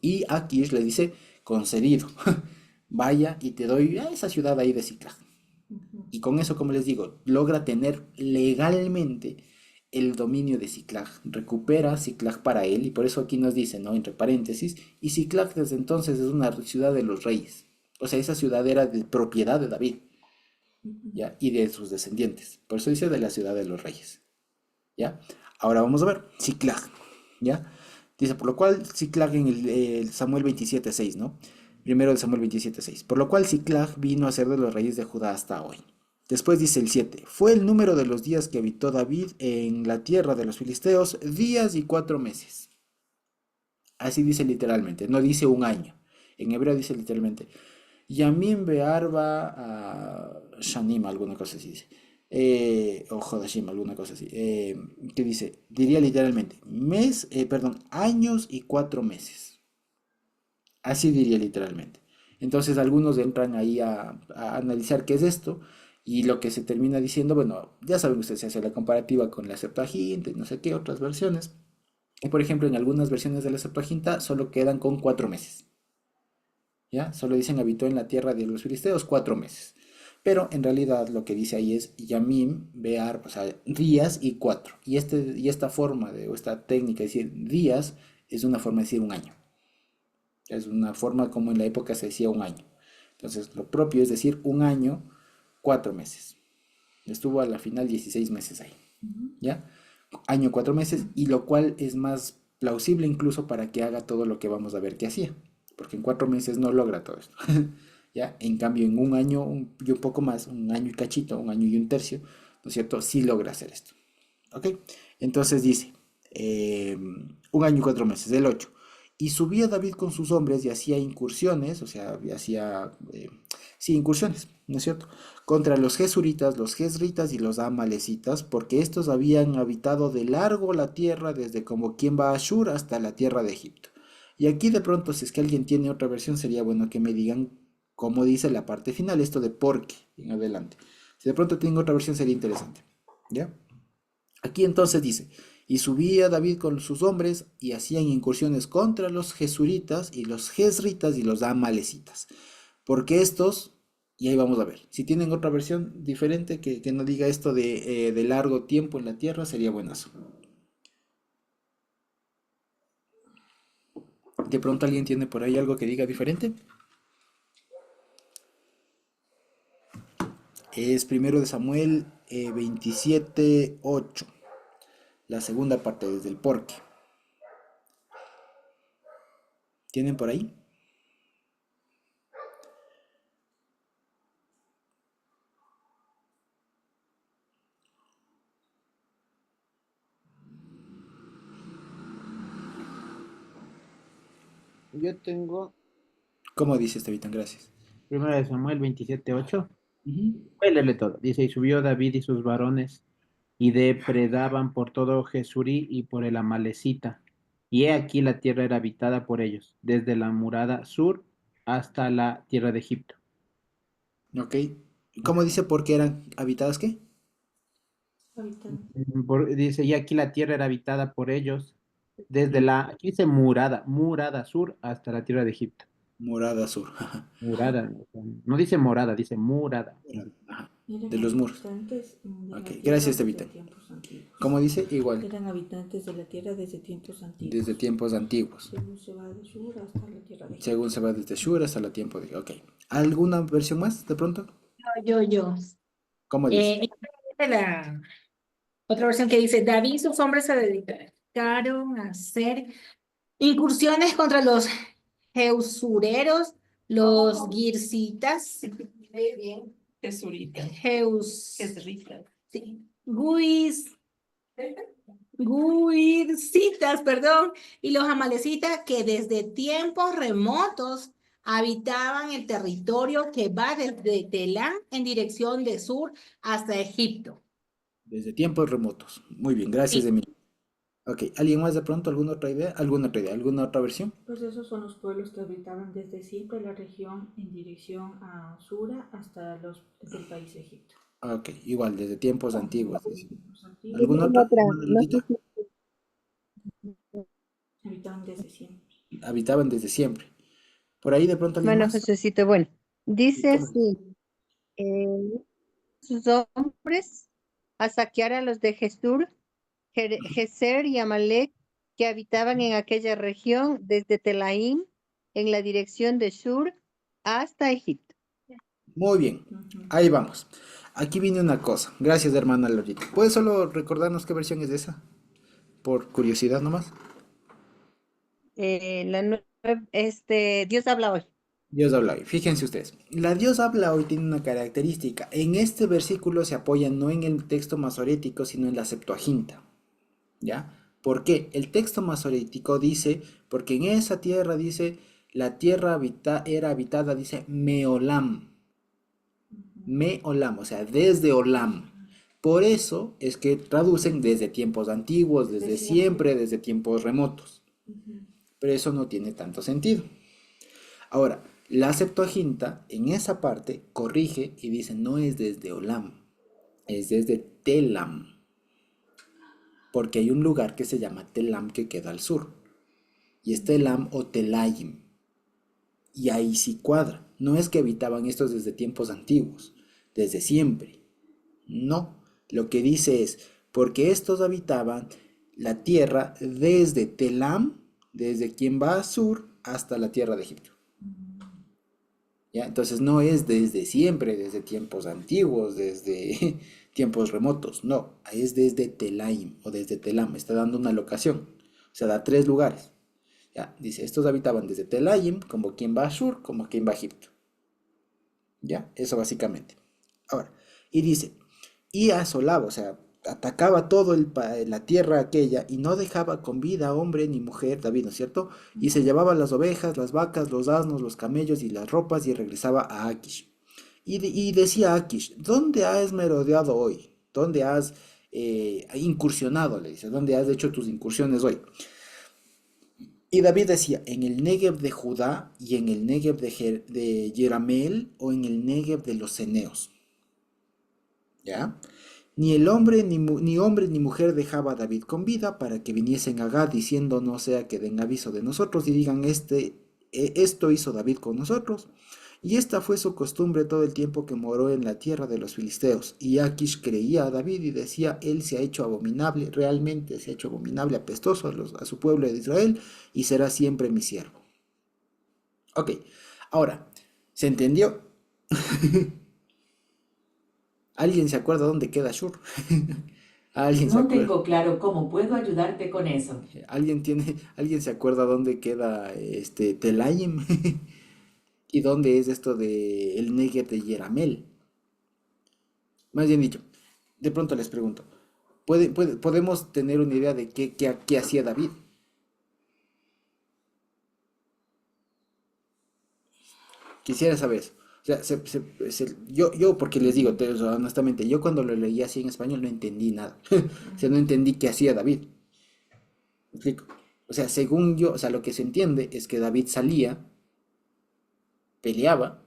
Y a Kish le dice, concedido, vaya y te doy a esa ciudad ahí de Ciclag. Y con eso, como les digo, logra tener legalmente el dominio de Ciclag, recupera Ciclag para él, y por eso aquí nos dice, ¿no? Entre paréntesis, y Ciclag desde entonces es una ciudad de los reyes. O sea, esa ciudad era de propiedad de David, ¿ya? Y de sus descendientes. Por eso dice de la ciudad de los reyes, ¿ya? Ahora vamos a ver, Ciclag, ¿ya? Dice, por lo cual Ciclag en el Samuel 27:6, ¿no? Primero de Samuel 27:6. Por lo cual Ciclag vino a ser de los reyes de Judá hasta hoy. Después dice el 7. Fue el número de los días que habitó David en la tierra de los filisteos, días y 4 meses. Así dice literalmente, no dice un año. En hebreo dice literalmente, Yamim Be'arba Shanim, alguna cosa así dice. O Jodashim, alguna cosa así. ¿Qué dice? Diría literalmente, años y 4 meses. Así diría literalmente. Entonces algunos entran ahí a analizar qué es esto y lo que se termina diciendo, bueno, ya saben ustedes, se hace la comparativa con la Septuaginta y no sé qué otras versiones. Y por ejemplo, en algunas versiones de la Septuaginta solo quedan con 4 meses. ¿Ya? Solo dicen habitó en la tierra de los filisteos 4 meses. Pero en realidad lo que dice ahí es Yamim, Bear, o sea, días y 4. Y esta forma o esta técnica de decir días es una forma de decir un año. Es una forma como en la época se decía un año. Entonces, lo propio es decir un año, 4 meses. Estuvo a la final 16 meses ahí. ¿Ya? Año, 4 meses, y lo cual es más plausible incluso para que haga todo lo que vamos a ver que hacía. Porque en 4 meses no logra todo esto. ¿Ya? En cambio, en un año y un poco más, un año y cachito, un año y un tercio, ¿no es cierto? Sí logra hacer esto. ¿Ok? Entonces dice, un año y 4 meses, el 8. Y subía David con sus hombres y hacía incursiones, o sea, sí, incursiones, ¿no es cierto? Contra los jesuritas, los jesritas y los amalecitas, porque estos habían habitado de largo la tierra desde como quien va a Ashur hasta la tierra de Egipto. Y aquí de pronto, si es que alguien tiene otra versión, sería bueno que me digan cómo dice la parte final, esto de porque en adelante. Si de pronto tienen otra versión, sería interesante. ¿Ya? Aquí entonces dice, y subía David con sus hombres y hacían incursiones contra los jesuritas y los jesritas y los amalecitas. Porque estos, y ahí vamos a ver, si tienen otra versión diferente que no diga esto de largo tiempo en la tierra, sería buenazo. De pronto alguien tiene por ahí algo que diga diferente. Es primero de Samuel 27:8, la segunda parte desde el porqué. ¿Tienen por ahí? Yo tengo ¿Cómo dice Estevitan? Gracias. primera de Samuel 27:8. Ujú. Voy a leerle todo. Dice, y subió David y sus varones y depredaban por todo Jesurí y por el Amalecita. Y he aquí la tierra era habitada por ellos, desde la murada sur hasta la tierra de Egipto. Ok. ¿Cómo dice por qué eran habitadas qué? Habitantes. Dice, y aquí la tierra era habitada por ellos, desde la, aquí dice murada, murada sur hasta la tierra de Egipto. Morada Sur. Murada, o sea, no dice morada, dice murada. Ajá. Eran De los muros. habitantes de Ok, la tierra gracias, desde Estevitan. tiempos antiguos. ¿Cómo dice? Igual, Eran habitantes de la tierra desde tiempos antiguos. desde tiempos antiguos. Según se va de sur hasta la tierra de Según Egipto. se va desde Shur hasta la tiempo de... Ok. ¿Alguna versión más de pronto? Yo. ¿Cómo dice? La otra versión que dice, David y sus hombres se dedicaron a hacer incursiones contra los geusureros, los girsitas, bien, Jesurita. Jezritas. Sí, guirsitas, perdón, y los amalecitas que desde tiempos remotos habitaban el territorio que va desde Telán en dirección de sur hasta Egipto. Desde tiempos remotos. Muy bien, gracias, Sí. Emilio. Ok, ¿alguien más de pronto? ¿Alguna otra idea? ¿Alguna otra idea? ¿Alguna otra versión? Pues esos son los pueblos que habitaban desde siempre la región en dirección a Sura hasta los del país de Egipto. Ok, igual, desde tiempos antiguos, dice. Los antiguos Yo ¿Alguna tengo otra? otra, Hermana no sé Lolita. si habitaban desde siempre. Habitaban desde siempre. ¿Por ahí de pronto alguien Hermano más? Jesucito, bueno, Sí, dice ¿cómo? así, eh, sus hombres a saquear a los de Jesur, Geser y Amalek, que habitaban en aquella región desde Telaim, en la dirección de Shur, hasta Egipto. Muy bien, Ujú. ahí vamos. Aquí viene una cosa. Gracias, hermana Lolita. ¿Puedes solo recordarnos qué versión es esa? Por curiosidad nomás. Dios habla hoy. Dios habla hoy. Fíjense ustedes. La Dios habla hoy tiene una característica. En este versículo se apoya no en el texto masorético, sino en la Septuaginta. ¿Ya? ¿Por qué? El texto masorético dice, porque en esa tierra dice, la tierra era habitada, dice, Meolam. Meolam, o sea, desde Olam. Por eso es que traducen desde tiempos antiguos, desde siempre, desde tiempos remotos. Ujú. Pero eso no tiene tanto sentido. Ahora, la Septuaginta en esa parte corrige y dice no es desde Olam, es desde Telam, porque hay un lugar que se llama Telam que queda al sur, y es Telam o Telayim, y ahí sí cuadra. No es que habitaban estos desde tiempos antiguos, desde siempre. No, lo que dice es, porque estos habitaban la tierra desde Telam, desde quien va al sur, hasta la tierra de Egipto. ¿Ya? Entonces no es desde siempre, desde tiempos antiguos, desde tiempos remotos, no, es desde Telaim o desde Telam, está dando una locación, o sea, da tres lugares. ¿Ya? Dice, estos habitaban desde Telaim, como quien va a Shur, como quien va a Egipto. ¿Ya? Eso básicamente. Ahora, y dice, y asolaba, o sea, atacaba todo la tierra aquella y no dejaba con vida hombre ni mujer, David, ¿no es cierto? Y se llevaba las ovejas, las vacas, los asnos, los camellos y las ropas y regresaba a Akish. Y decía a Akish, ¿dónde has merodeado hoy? ¿Dónde has incursionado? Le dice, ¿dónde has hecho tus incursiones hoy? Y David decía, en el Negev de Judá y en el Negev de Yerameel o en el Negev de los Ceneos. ¿Ya? Ni el hombre ni hombre ni mujer dejaba a David con vida para que viniesen a Gad diciendo no sea que den aviso de nosotros y digan esto hizo David con nosotros. Y esta fue su costumbre todo el tiempo que moró en la tierra de los filisteos. Y Akish creía a David y decía, él se ha hecho abominable, realmente se ha hecho abominable, apestoso a su pueblo de Israel y será siempre mi siervo. Ok, ahora, ¿se entendió? ¿Alguien se acuerda dónde queda Shur? ¿Alguien se No acuerda? tengo claro cómo puedo ayudarte con eso. ¿Alguien se acuerda dónde queda Telaim? ¿Y dónde es esto de el Negev de Yeramel? Más bien dicho, de pronto les pregunto, ¿podemos tener una idea de qué hacía David? Quisiera saber eso. O sea, yo porque les digo, o sea, honestamente, yo cuando lo leí así en español no entendí nada. O sea, no entendí qué hacía David. ¿Me explico? O sea, según yo, o sea, lo que se entiende es que David salía, peleaba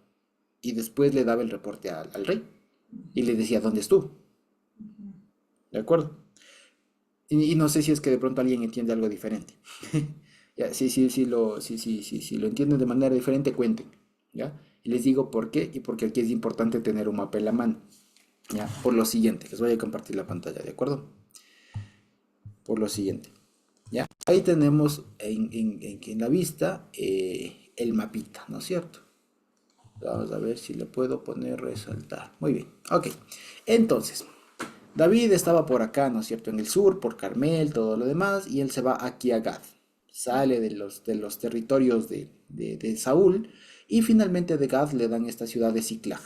y después le daba el reporte al rey y le decía dónde estuvo. ¿De acuerdo? Y no sé si es que de pronto alguien entiende algo diferente. Ya, sí, lo entienden de manera diferente, cuenten. ¿Ya? Y les digo por qué y porque aquí es importante tener un mapa en la mano. ¿Ya? Por lo siguiente, les voy a compartir la pantalla, ¿de acuerdo? Por lo siguiente. ¿Ya? Ahí tenemos en la vista el mapita, ¿no es cierto? Vamos a ver si le puedo poner resaltar. Muy bien, ok. Entonces, David estaba por acá, ¿no es cierto? En el sur, por Carmel, todo lo demás, y él se va aquí a Gad. Sale de los territorios de Saúl, y finalmente de Gad le dan esta ciudad de Ziklag.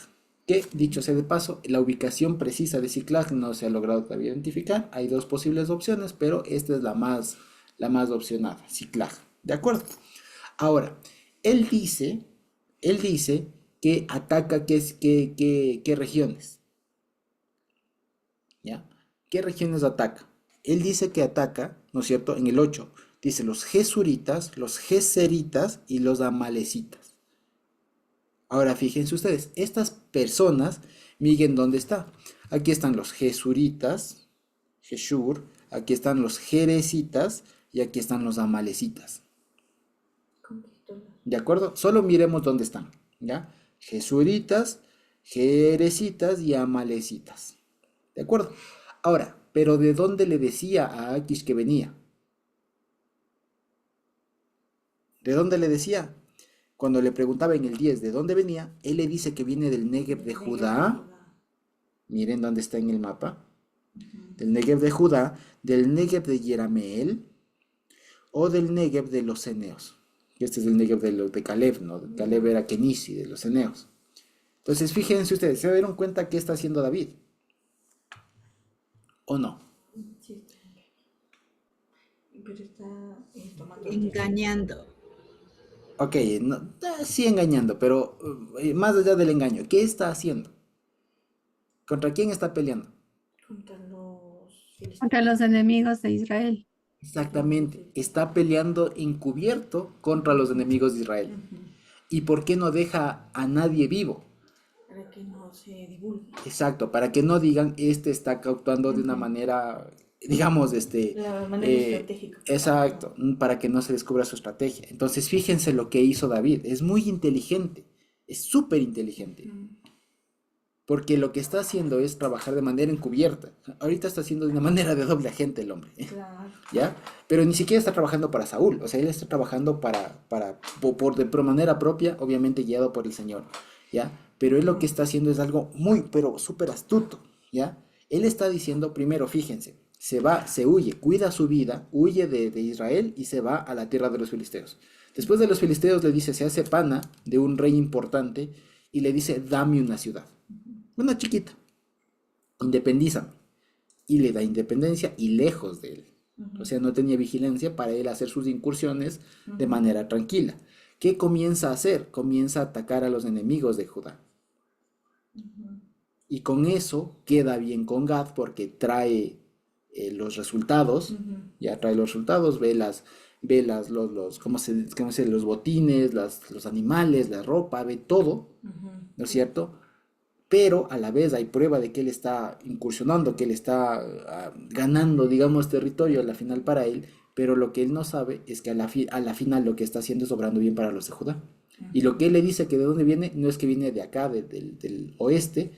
Que, dicho sea de paso, la ubicación precisa de Ziklag no se ha logrado todavía identificar. Hay dos posibles opciones, pero esta es la más opcionada, Ziklag. ¿De acuerdo? Ahora, él dice que ataca qué regiones. ¿Ya? ¿Qué regiones ataca? Él dice que ataca, ¿no es cierto? En el 8 dice los Jesuritas, los Geseritas y los Amalecitas. Ahora fíjense ustedes, estas personas, miren dónde está. Aquí están los Jesuritas, Jeshur, aquí están los Jeresitas y aquí están los Amalecitas. ¿De acuerdo? Solo miremos dónde están, ¿ya? Jesuritas, Jeresitas y Amalecitas. ¿De acuerdo? Ahora, pero ¿de dónde le decía a Akish que venía? ¿De dónde le decía? Cuando le preguntaba en el 10 de dónde venía, él le dice que viene del Negev de Judá. Miren dónde está en el mapa. Del Negev de Judá, del Negev de Yerameel o del Negev de los Ceneos. Este es el Negev de Caleb, ¿no? Caleb era Kenisi, de los Ceneos. Entonces, fíjense ustedes, ¿se dieron cuenta qué está haciendo David? ¿O no? Sí, pero está tomando Engañando. Ok, sí engañando, pero más allá del engaño, ¿qué está haciendo? ¿Contra quién está peleando? contra los filisteos. Contra los enemigos de Israel. Exactamente, está peleando encubierto contra los enemigos de Israel. ¿Y por qué no deja a nadie vivo? Para que no se divulgue. Exacto, para que no digan, está actuando de una manera, digamos, La manera estratégica. exacto, para que no se descubra su estrategia. Entonces, fíjense lo que hizo David, es muy inteligente, es súper inteligente, porque lo que está haciendo es trabajar de manera encubierta. Ahorita está haciendo de una manera de doble agente el hombre, Claro. ¿ya? Pero ni siquiera está trabajando para Saúl, o sea, él está trabajando por manera propia, obviamente guiado por el Señor, ¿ya? Pero él lo que está haciendo es algo muy, pero súper astuto, ¿ya? Él está diciendo, primero, fíjense, se huye, cuida su vida, huye de Israel y se va a la tierra de los filisteos. Después de los filisteos le dice, se hace pana de un rey importante y le dice, dame una ciudad, una chiquita, independízame. y le da independencia y lejos de él. O sea, no tenía vigilancia para él hacer sus incursiones de manera tranquila. ¿Qué comienza a hacer? Comienza a atacar a los enemigos de Judá. Y con eso queda bien con Gad porque trae los resultados, ya trae los resultados, los botines, los animales, la ropa, ve todo, ¿no es cierto? Pero a la vez hay prueba de que él está incursionando, que él está ganando, digamos, territorio a la final para él, pero lo que él no sabe es que a la final lo que está haciendo es obrando bien para los de Judá. Y lo que él le dice que de dónde viene, no es que viene de acá, del oeste,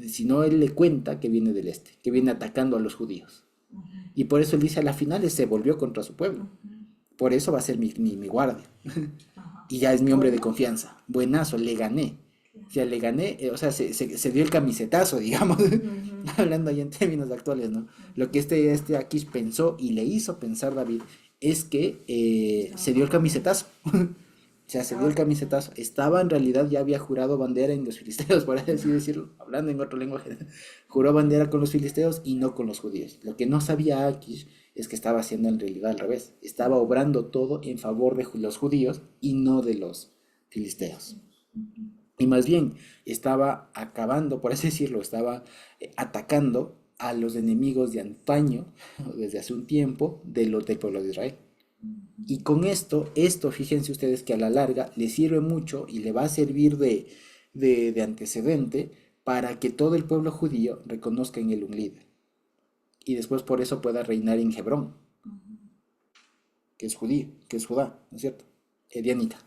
sino él le cuenta que viene del este, que viene atacando a los judíos. Y por eso él dice a la final se volvió contra su pueblo. Por eso va a ser mi guardia. Y ya es mi hombre de confianza. Buenazo, le gané. O sea, le gané, o sea, se dio el camisetazo, digamos, hablando ahí en términos actuales, ¿no? Lo que este Akish pensó y le hizo pensar David es que se dio el camisetazo. O sea, se dio el camisetazo. Estaba en realidad, ya había jurado bandera en los filisteos, por así decirlo, hablando en otro lenguaje. Juró bandera con los filisteos y no con los judíos. Lo que no sabía Akish es que estaba haciendo en realidad al revés. Estaba obrando todo en favor de los judíos y no de los filisteos. Y más bien estaba acabando, por así decirlo, estaba atacando a los enemigos de antaño, desde hace un tiempo, del pueblo de Israel. Y con esto, fíjense ustedes que a la larga le sirve mucho y le va a servir de antecedente para que todo el pueblo judío reconozca en él un líder. Y después por eso pueda reinar en Hebrón, que es judío, que es Judá, ¿no es cierto? Dianita.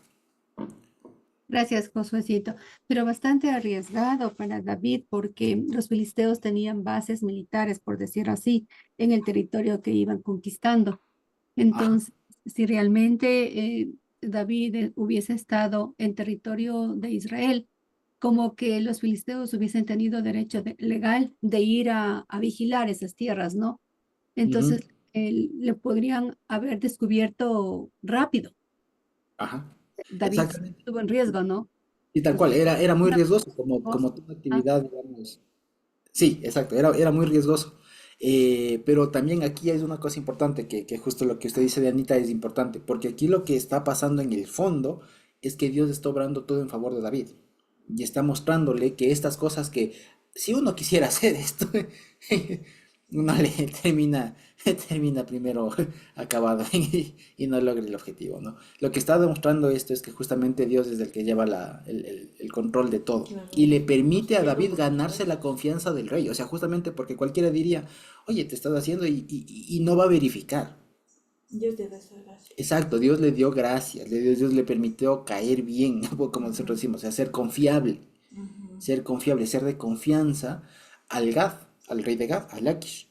Gracias, Josuecito. Pero bastante arriesgado para David porque los filisteos tenían bases militares, por decir así, en el territorio que iban conquistando. Entonces, si realmente David hubiese estado en territorio de Israel, como que los filisteos hubiesen tenido derecho legal de ir a vigilar esas tierras, ¿no? Entonces, le podrían haber descubierto rápido. Ajá. David Exactamente. estuvo en riesgo, ¿no? Y tal O cual, sea, era muy una riesgoso, como cosa. toda actividad, digamos. Sí, exacto, era muy riesgoso. Pero también aquí hay una cosa importante, que justo lo que usted dice de Anita es importante, porque aquí lo que está pasando en el fondo es que Dios está obrando todo en favor de David. Y está mostrándole que estas cosas que, si uno quisiera hacer esto, uno le termina primero acabado y no logra el objetivo, ¿no? Lo que está demostrando esto es que justamente Dios es el que lleva el control de todo y le permite a David ganarse la confianza del rey, o sea, justamente porque cualquiera diría, oye, te estás haciendo y no va a verificar. Dios te da esa gracia. Exacto, Dios le dio gracias, Dios le permitió caer bien, como nosotros decimos, o sea, ser confiable, ser de confianza al rey de Gad, al Laquish.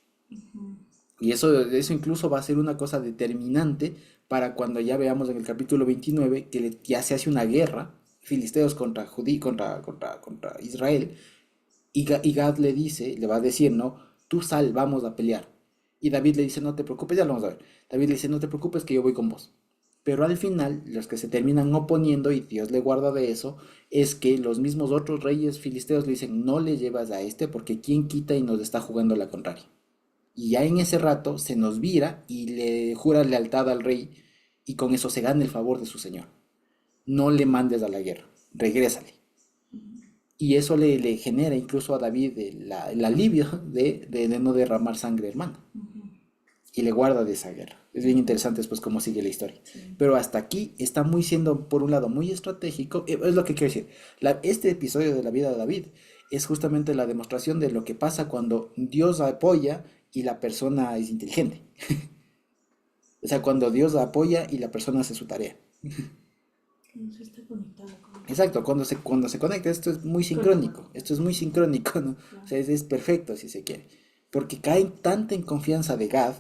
Y eso incluso va a ser una cosa determinante para cuando ya veamos en el capítulo 29 que ya se hace una guerra, filisteos contra Israel, y Gad le va a decir, ¿no? Tú sal, vamos a pelear. Y David le dice, no te preocupes, ya lo vamos a ver. David le dice, no te preocupes que yo voy con vos. Pero al final, los que se terminan oponiendo, y Dios le guarda de eso, es que los mismos otros reyes filisteos le dicen, no le llevas a este porque quién quita y nos está jugando la contraria. Y ya en ese rato se nos vira y le jura lealtad al rey y con eso se gana el favor de su señor. No le mandes a la guerra, regrésale. Y eso le genera incluso a David el alivio de no derramar sangre hermana. Y le guarda de esa guerra. Es bien interesante después cómo sigue la historia. Pero hasta aquí está siendo, por un lado, muy estratégico. Es lo que quiero decir. Este episodio de la vida de David es justamente la demostración de lo que pasa cuando Dios apoya y la persona es inteligente. O sea, cuando Dios apoya y la persona hace su tarea. No se está conectado con... Exacto, cuando se conecta, esto es muy sincrónico, ¿no? O sea, es perfecto si se quiere. Porque caen tanta en confianza de Gad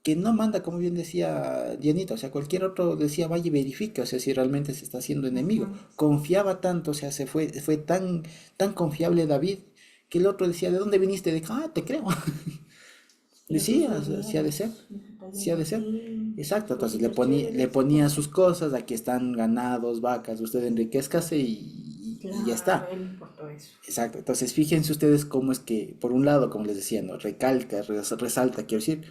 que no manda, como bien decía Dianita, o sea, cualquier otro decía, vaya y verifica, o sea, si realmente se está haciendo enemigo. Confiaba tanto, o sea, fue tan confiable David que el otro decía, ¿de dónde viniste? Te creo. Decía, o sea, sí ha de ser. Exacto, entonces le ponía sus cosas, aquí están ganados, vacas, usted enriquezcase y ya está. eso. Exacto. Entonces, fíjense ustedes cómo es que, por un lado, como les decía, ¿no? Resalta, quiero decir,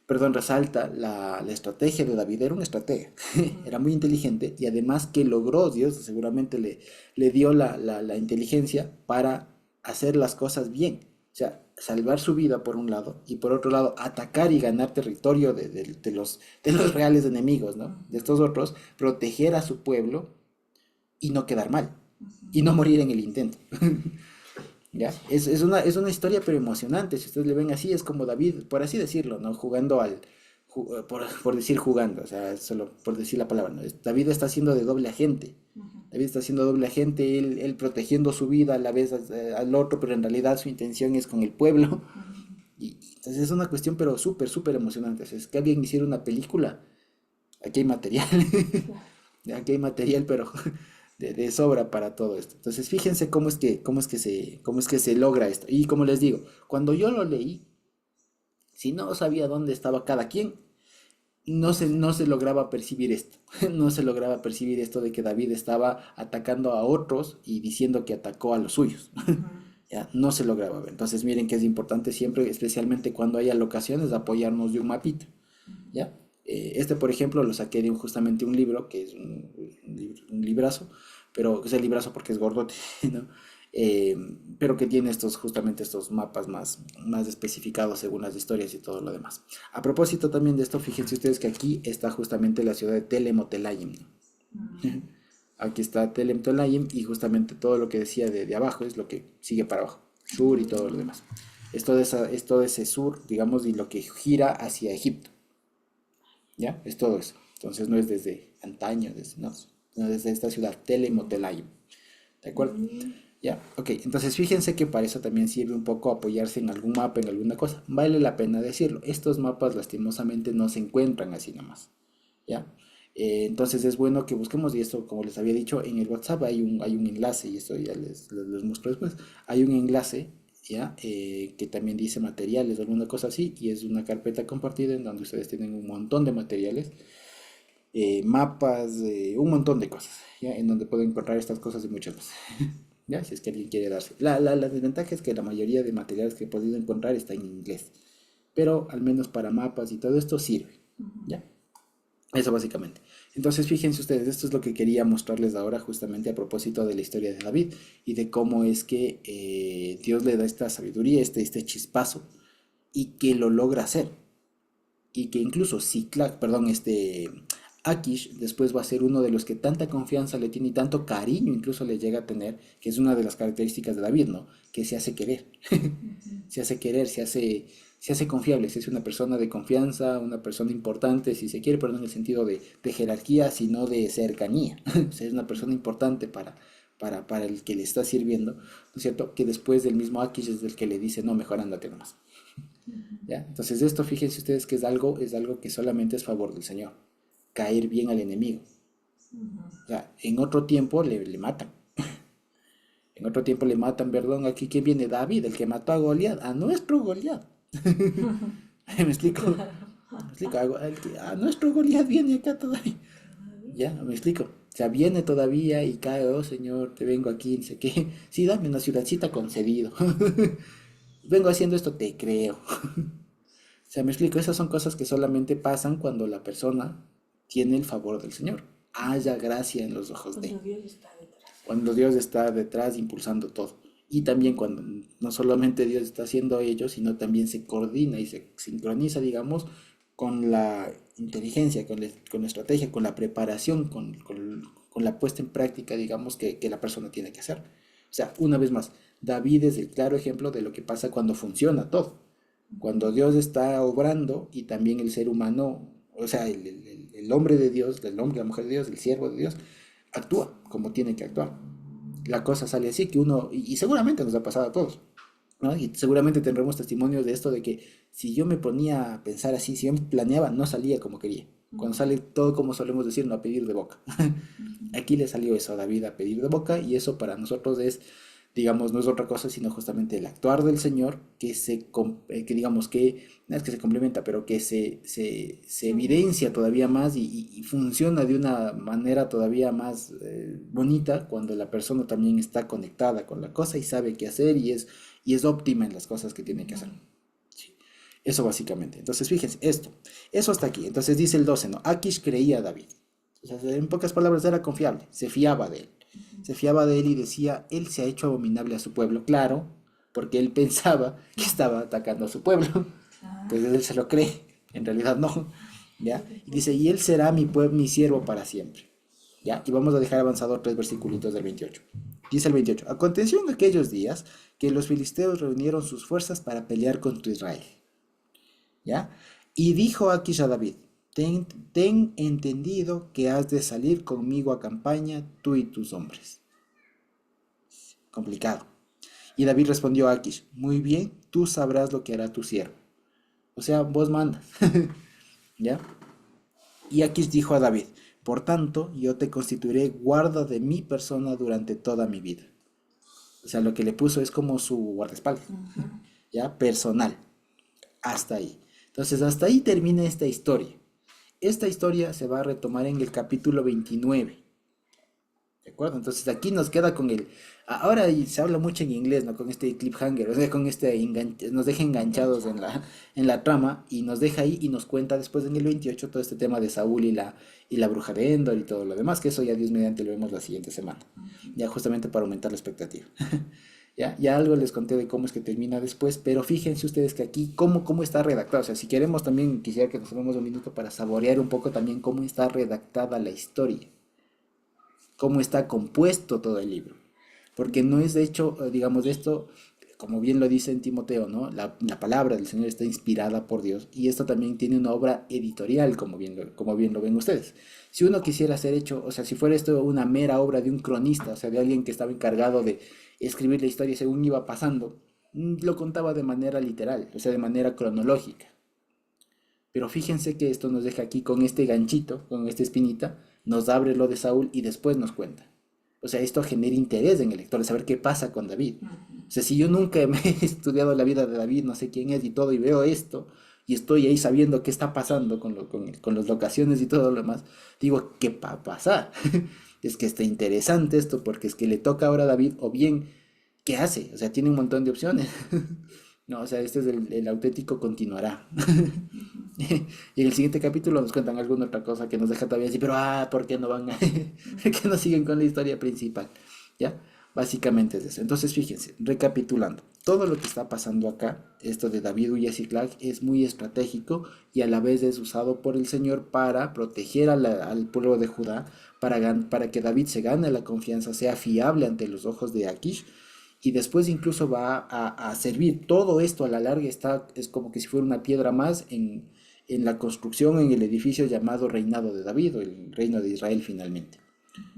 perdón, resalta la estrategia de David. Era un estratega, era muy inteligente y además que logró, Dios seguramente le dio la inteligencia para hacer las cosas bien. O sea, salvar su vida por un lado y por otro lado atacar y ganar territorio de los reales enemigos, ¿no? De estos otros, proteger a su pueblo y no quedar mal y no morir en el intento. ¿Ya? Es una historia pero emocionante, si ustedes le ven así, es como David, por así decirlo, ¿no? Jugando por decir jugando, o sea, solo por decir la palabra, ¿no? David está haciendo de doble agente, David está haciendo doble agente, él protegiendo su vida a la vez al otro, pero en realidad su intención es con el pueblo, y entonces es una cuestión pero súper, súper emocionante, o sea, es que alguien hiciera una película, aquí hay material, aquí hay material, pero de sobra para todo esto. Entonces, fíjense cómo es que se logra esto. Y como les digo, cuando yo lo leí, si no sabía dónde estaba cada quien, no se lograba percibir esto. No se lograba percibir esto de que David estaba atacando a otros y diciendo que atacó a los suyos. Ya, no se lograba ver. Entonces, miren que es importante siempre, especialmente cuando haya locaciones, apoyarnos de un mapita. ¿Ya? Por ejemplo, lo saqué de justamente un libro, que es un librazo, pero es el librazo porque es gordote, ¿no? Pero que tiene justamente estos mapas más especificados según las historias y todo lo demás. A propósito también de esto, fíjense ustedes que aquí está justamente la ciudad de Telem-Otelayim, ¿no? Aquí está Telem-Otelayim y justamente todo lo que decía de abajo es lo que sigue para abajo, sur y todo lo demás. Es todo ese sur, digamos, y lo que gira hacia Egipto. ¿Ya? Es todo eso. Entonces no es desde antaño, no, desde esta ciudad, Telem-Otelayim. ¿De acuerdo? Ya, ok. Entonces fíjense que para eso también sirve un poco apoyarse en algún mapa, en alguna cosa. Vale la pena decirlo. Estos mapas lastimosamente no se encuentran así nomás. ¿Ya? Entonces es bueno que busquemos, y esto como les había dicho, en el WhatsApp hay un enlace, y esto ya les muestro después. Hay un enlace, ¿ya? Que también dice materiales o alguna cosa así, y es una carpeta compartida en donde ustedes tienen un montón de materiales, mapas, un montón de cosas, ¿ya? En donde pueden encontrar estas cosas y muchas más. ¿Ya? Si es que alguien quiere darse. La desventaja es que la mayoría de materiales que he podido encontrar está en inglés, pero al menos para mapas y todo esto sirve, ¿ya? Eso básicamente. Entonces, fíjense ustedes, esto es lo que quería mostrarles ahora justamente a propósito de la historia de David y de cómo es que Dios le da esta sabiduría, este chispazo, y que lo logra hacer. Y que incluso Ciclac, perdón, Akish después va a ser uno de los que tanta confianza le tiene y tanto cariño incluso le llega a tener, que es una de las características de David, ¿no? Que se hace querer. Se hace querer, se hace confiable, se hace una persona de confianza, una persona importante, si se quiere, pero no en el sentido de jerarquía, sino de cercanía. O sea, es una persona importante para el que le está sirviendo, ¿no es cierto? Que después del mismo Akish es el que le dice, no, mejor ándate nomás. ¿Ya? Entonces esto, fíjense ustedes que es algo que solamente es favor del Señor, caer bien al enemigo. O sea, en otro tiempo le matan. En otro tiempo le matan, perdón, aquí que viene David, el que mató a Goliat, a nuestro Goliat. ¿Me explico? ¿Me explico? A nuestro Goliat viene acá todavía. ¿Ya? ¿Me explico? O sea, viene todavía y cae, oh Señor, te vengo aquí, dice que sí, dame una ciudadcita concedido. Vengo haciendo esto, te creo. O sea, me explico, esas son cosas que solamente pasan cuando la persona tiene el favor del Señor. Haya gracia en los ojos de Cuando Dios está detrás. cuando Dios está detrás impulsando todo. Y también cuando no solamente Dios está haciendo ello, sino también se coordina y se sincroniza, digamos, con la inteligencia, con la estrategia, con la preparación, con la puesta en práctica, digamos, que la persona tiene que hacer. O sea, una vez más, David es el claro ejemplo de lo que pasa cuando funciona todo. Cuando Dios está obrando y también el ser humano, o sea, el hombre de Dios, el hombre, la mujer de Dios, el siervo de Dios, actúa como tiene que actuar. La cosa sale así que uno, y seguramente nos ha pasado a todos, ¿no? Y seguramente tendremos testimonios de esto, de que si yo me ponía a pensar así, si yo planeaba, no salía como quería. Cuando sale todo, como solemos decir, no a pedir de boca. Aquí le salió eso a David, a pedir de boca, y eso para nosotros es, digamos, no es otra cosa sino justamente el actuar del Señor que digamos que, no es que se complementa, pero que se evidencia todavía más y funciona de una manera todavía más bonita cuando la persona también está conectada con la cosa y sabe qué hacer y es óptima en las cosas que tiene que hacer. Sí. Eso básicamente. Entonces, fíjense, eso hasta aquí. Entonces dice el 12, ¿no? Akish creía a David. O sea, en pocas palabras, era confiable, se fiaba de él. Se fiaba de él y decía, él se ha hecho abominable a su pueblo, claro, porque él pensaba que estaba atacando a su pueblo. Entonces él se lo cree, en realidad no. ¿Ya? Y dice, y él será mi pueblo, mi siervo para siempre. ¿Ya? Y vamos a dejar avanzado 3 versículos del 28. Dice el 28, aconteció en aquellos días que los filisteos reunieron sus fuerzas para pelear contra Israel. ¿Ya? Y dijo Akish a David, ten entendido que has de salir conmigo a campaña, tú y tus hombres. Complicado. Y David respondió a Akish, muy bien, tú sabrás lo que hará tu siervo. O sea, vos mandas. ¿Ya? Y Akish dijo a David, por tanto, yo te constituiré guarda de mi persona durante toda mi vida. O sea, lo que le puso es como su guardaespaldas. ¿Ya? Personal. Hasta ahí. Entonces, hasta ahí termina esta historia. Esta historia se va a retomar en el capítulo 29. ¿De acuerdo? Entonces aquí nos queda con el... Ahora se habla mucho en inglés, ¿no? Con este cliffhanger, o sea, con este nos deja enganchados en la trama y nos deja ahí y nos cuenta después en el 28 todo este tema de Saúl y la bruja de Endor y todo lo demás, que eso ya Dios mediante lo vemos la siguiente semana. Ya justamente para aumentar la expectativa. Ya algo les conté de cómo es que termina después, pero fíjense ustedes que aquí cómo está redactado. O sea, si queremos también, quisiera que nos tomemos un minuto para saborear un poco también cómo está redactada la historia, cómo está compuesto todo el libro. Porque no es de hecho, digamos, esto, como bien lo dice en Timoteo, ¿no? La palabra del Señor está inspirada por Dios y esto también tiene una obra editorial, como bien lo ven ustedes. Si uno quisiera ser hecho, o sea, si fuera esto una mera obra de un cronista, o sea, de alguien que estaba encargado de escribir la historia según iba pasando, lo contaba de manera literal, o sea, de manera cronológica. Pero fíjense que esto nos deja aquí con este ganchito, con esta espinita, nos abre lo de Saúl y después nos cuenta. O sea, esto genera interés en el lector, de saber qué pasa con David. O sea, si yo nunca me he estudiado la vida de David, no sé quién es y todo, y veo esto, y estoy ahí sabiendo qué está pasando con las locaciones y todo lo demás, digo, ¿qué va a pasar? Es que está interesante esto, porque es que le toca ahora a David, o bien, ¿qué hace? O sea, tiene un montón de opciones. No, o sea, este es el auténtico continuará. Y en el siguiente capítulo nos cuentan alguna otra cosa que nos deja todavía así, pero ¿por qué no van a, por qué no siguen con la historia principal? ¿Ya? Básicamente es eso. Entonces, fíjense, recapitulando, todo lo que está pasando acá, esto de David huye a Ziklag, es muy estratégico y a la vez es usado por el Señor para proteger al pueblo de Judá, para que David se gane la confianza, sea fiable ante los ojos de Akish y después incluso va a servir. Todo esto a la larga es como que si fuera una piedra más en la construcción, en el edificio llamado Reinado de David o el Reino de Israel finalmente.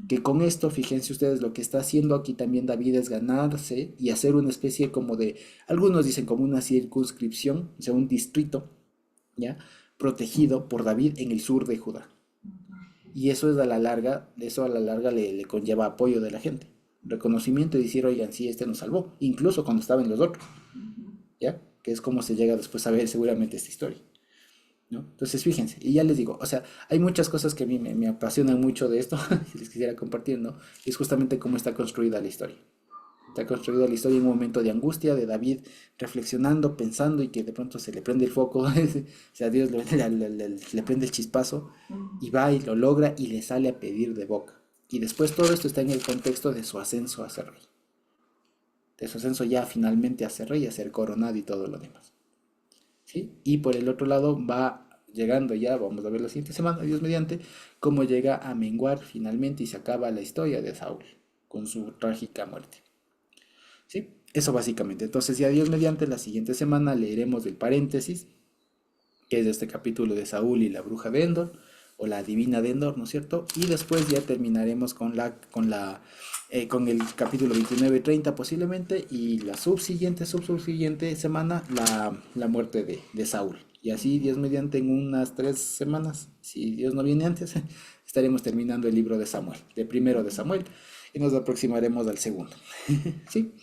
Que con esto, fíjense ustedes, lo que está haciendo aquí también David es ganarse y hacer una especie como de, algunos dicen como una circunscripción, o sea, un distrito, ¿ya? Protegido por David en el sur de Judá. Y eso a la larga le conlleva apoyo de la gente. Reconocimiento y decir, oigan, sí, este nos salvó, incluso cuando estaban los otros, ¿ya? Que es como se llega después a ver seguramente esta historia, ¿no? Entonces, fíjense, y ya les digo, o sea, hay muchas cosas que a mí me apasionan mucho de esto, si les quisiera compartir, ¿no? Es justamente cómo está construida la historia. Está construida la historia en un momento de angustia, de David reflexionando, pensando y que de pronto se le prende el foco, o sea, Dios le prende el chispazo y va y lo logra y le sale a pedir de boca. Y después todo esto está en el contexto de su ascenso a ser rey. De su ascenso ya finalmente a ser rey, a ser coronado y todo lo demás. ¿Sí? Y por el otro lado va llegando ya, vamos a ver la siguiente semana, Dios mediante, cómo llega a menguar finalmente y se acaba la historia de Saúl con su trágica muerte. ¿Sí? Eso básicamente. Entonces ya Dios mediante, la siguiente semana leeremos el paréntesis, que es este capítulo de Saúl y la bruja de Endor, o la adivina de Endor, ¿no es cierto? Y después ya terminaremos con el capítulo 29 y 30 posiblemente, y la subsiguiente semana, la muerte de Saúl. Y así, Dios mediante, en unas 3 semanas, si Dios no viene antes, estaremos terminando el libro de Samuel, de primero de Samuel. y nos aproximaremos al segundo. ¿Sí?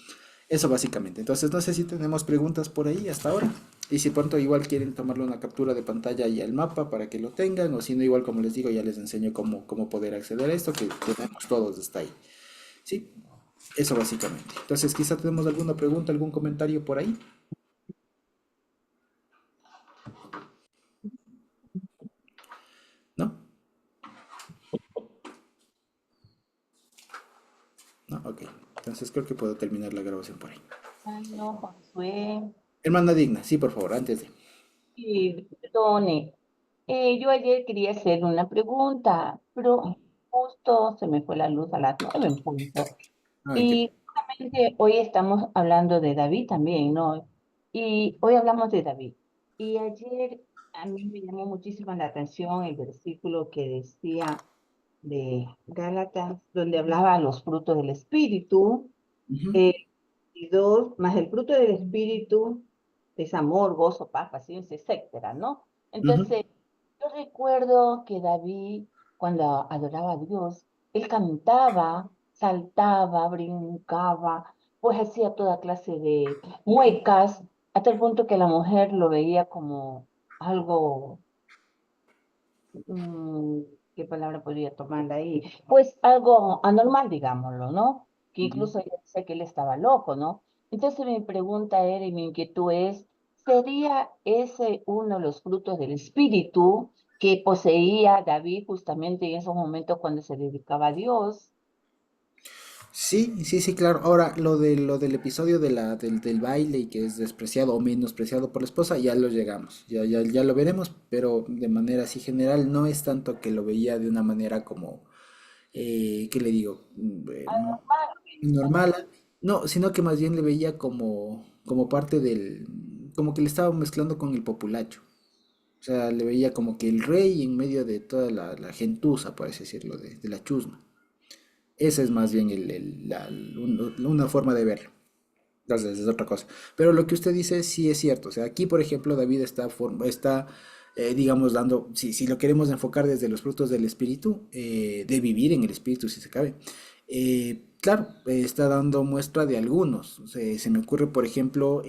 Eso básicamente. Entonces, no sé si tenemos preguntas por ahí hasta ahora. Y si pronto igual quieren tomarle una captura de pantalla y al mapa para que lo tengan, o si no, igual como les digo, ya les enseño cómo poder acceder a esto, que tenemos todos hasta ahí. ¿Sí? Eso básicamente. Entonces, quizá tenemos alguna pregunta, algún comentario por ahí. ¿No? No, ok. Entonces creo que puedo terminar la grabación por ahí. No, Josué. Hermana Digna, sí, por favor, antes de. Y perdone, yo ayer quería hacer una pregunta, pero justo se me fue la luz a las 9 en punto. Ay, qué. Y justamente hoy estamos hablando de David también, ¿no? Y hoy hablamos de David. Y ayer a mí me llamó muchísimo la atención el versículo que decía de Gálatas, donde hablaba los frutos del Espíritu. Ujú, eh, y dos, más el fruto del Espíritu es amor, gozo, paz, paciencia, etcétera, ¿no? ujú. Entonces, yo recuerdo que David, cuando adoraba a Dios, él cantaba, saltaba, brincaba, pues hacía toda clase de muecas, hasta el punto que la mujer lo veía como algo, mm, ¿qué palabra podría tomarla ahí? Pues algo anormal, digámoslo, ¿no? Que Ujú. incluso ella decía que él estaba loco, ¿no? Entonces mi pregunta era y mi inquietud es, ¿sería ese uno de los frutos del espíritu que poseía David justamente en esos momentos cuando se dedicaba a Dios? Sí, sí, sí, claro. Ahora, lo del episodio del baile y que es despreciado o menospreciado por la esposa, ya lo llegamos, ya lo veremos, pero de manera así general no es tanto que lo veía de una manera como, ¿qué le digo? Normal, no, sino que más bien le veía como parte como que le estaba mezclando con el populacho. O sea, le veía como que el rey en medio de toda la gentuza, por así decirlo, de la chusma. Esa es más bien una forma de verlo. Entonces, es otra cosa. Pero lo que usted dice sí es cierto. O sea, aquí, por ejemplo, David está digamos, dando, si lo queremos enfocar desde los frutos del espíritu, de vivir en el espíritu, si se cabe. Claro, está dando muestra de algunos. Se me ocurre, por ejemplo,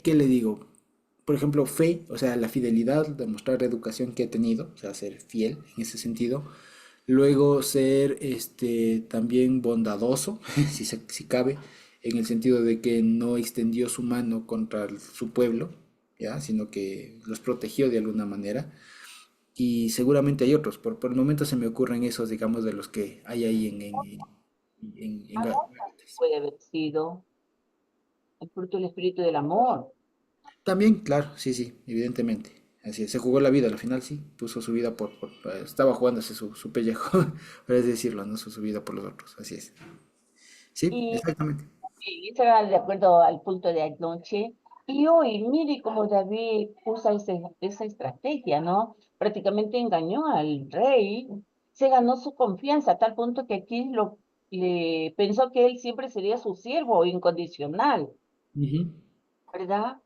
¿qué le digo? Por ejemplo, fe, o sea, la fidelidad, demostrar la educación que he tenido, o sea, ser fiel en ese sentido. Luego ser también bondadoso, si cabe, en el sentido de que no extendió su mano contra su pueblo, ¿ya? Sino que los protegió de alguna manera. Y seguramente hay otros, por el momento se me ocurren esos, digamos, de los que hay ahí en Gálatas. Puede haber sido el fruto del espíritu del amor. También, claro, sí, sí, evidentemente. Así es, se jugó la vida, al final sí, puso su vida estaba jugándose su pellejo, por así decirlo, ¿no? Su vida por los otros, así es. Sí, Y exactamente. y eso era de acuerdo al punto de anoche. Y hoy, mire cómo David usa esa estrategia, ¿no? Prácticamente engañó al rey, se ganó su confianza a tal punto que aquí le pensó que él siempre sería su siervo incondicional, Ujú. ¿verdad?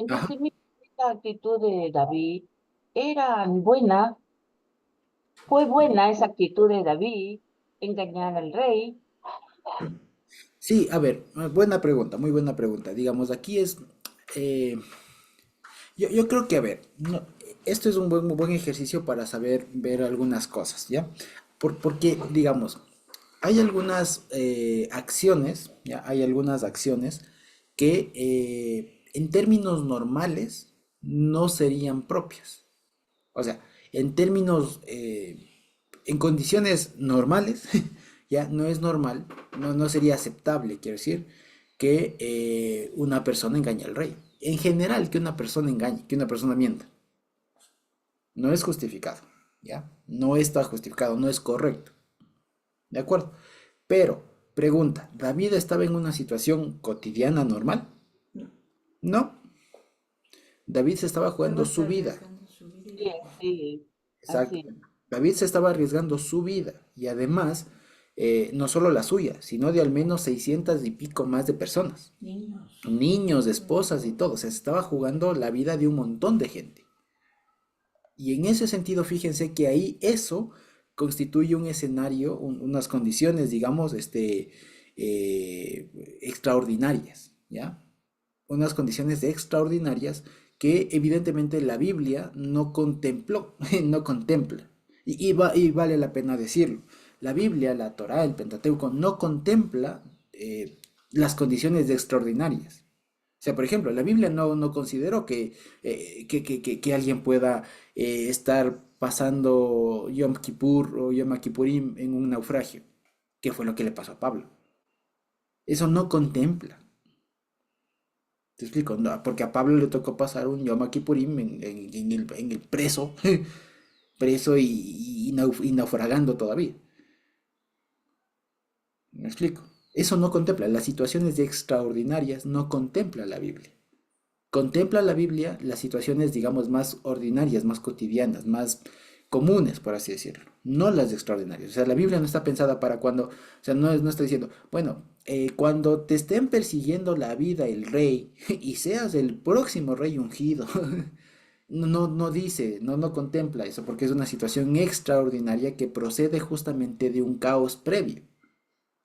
Ajá. Entonces, mire, esta actitud de David era buena, fue buena esa actitud de David, engañar al rey. Sí, a ver, buena pregunta, muy buena pregunta. Digamos, aquí eh, yo creo que, a ver, esto es un buen ejercicio para saber ver algunas cosas, ¿ya? Porque, digamos, hay algunas acciones, ¿ya? Hay algunas acciones que en términos normales no serían propias. O sea, en términos, en condiciones normales, ya no es normal, no sería aceptable, quiero decir, que una persona engañe al rey. En general, que una persona engañe, que una persona mienta. No es justificado, ¿ya? No está justificado, no es correcto. ¿De acuerdo? Pero, pregunta, ¿David estaba en una situación cotidiana normal? No, No. David se estaba jugando estaba su vida. arriesgando su vida y Sí, la familia. sí, Exacto. así. David se estaba arriesgando su vida y además no solo la suya, sino de al menos 600 y pico más de personas, Niños. niños, esposas y todo. O sea, se estaba jugando la vida de un montón de gente. Y en ese sentido, fíjense que ahí eso constituye un escenario, unas condiciones, digamos, extraordinarias, ¿ya? Unas condiciones extraordinarias que evidentemente la Biblia no contempló, no contempla. Y vale la pena decirlo. La Biblia, la Torá, el Pentateuco, no contempla las condiciones extraordinarias. O sea, por ejemplo, la Biblia no consideró que alguien pueda estar pasando Yom Kippur o Yom Kippurim en un naufragio, que fue lo que le pasó a Pablo. Eso no contempla. Te explico, no, porque a Pablo le tocó pasar un Yom Kippurim en el preso, preso y naufragando todavía. ¿Me explico? Eso no contempla, las situaciones extraordinarias no contempla la Biblia. Contempla la Biblia las situaciones, digamos, más ordinarias, más cotidianas, más comunes, por así decirlo, no las extraordinarias. O sea, la Biblia no está pensada para cuando, o sea, no está diciendo, bueno, cuando te estén persiguiendo la vida el rey y seas el próximo rey ungido. No dice, no contempla eso, porque es una situación extraordinaria que procede justamente de un caos previo.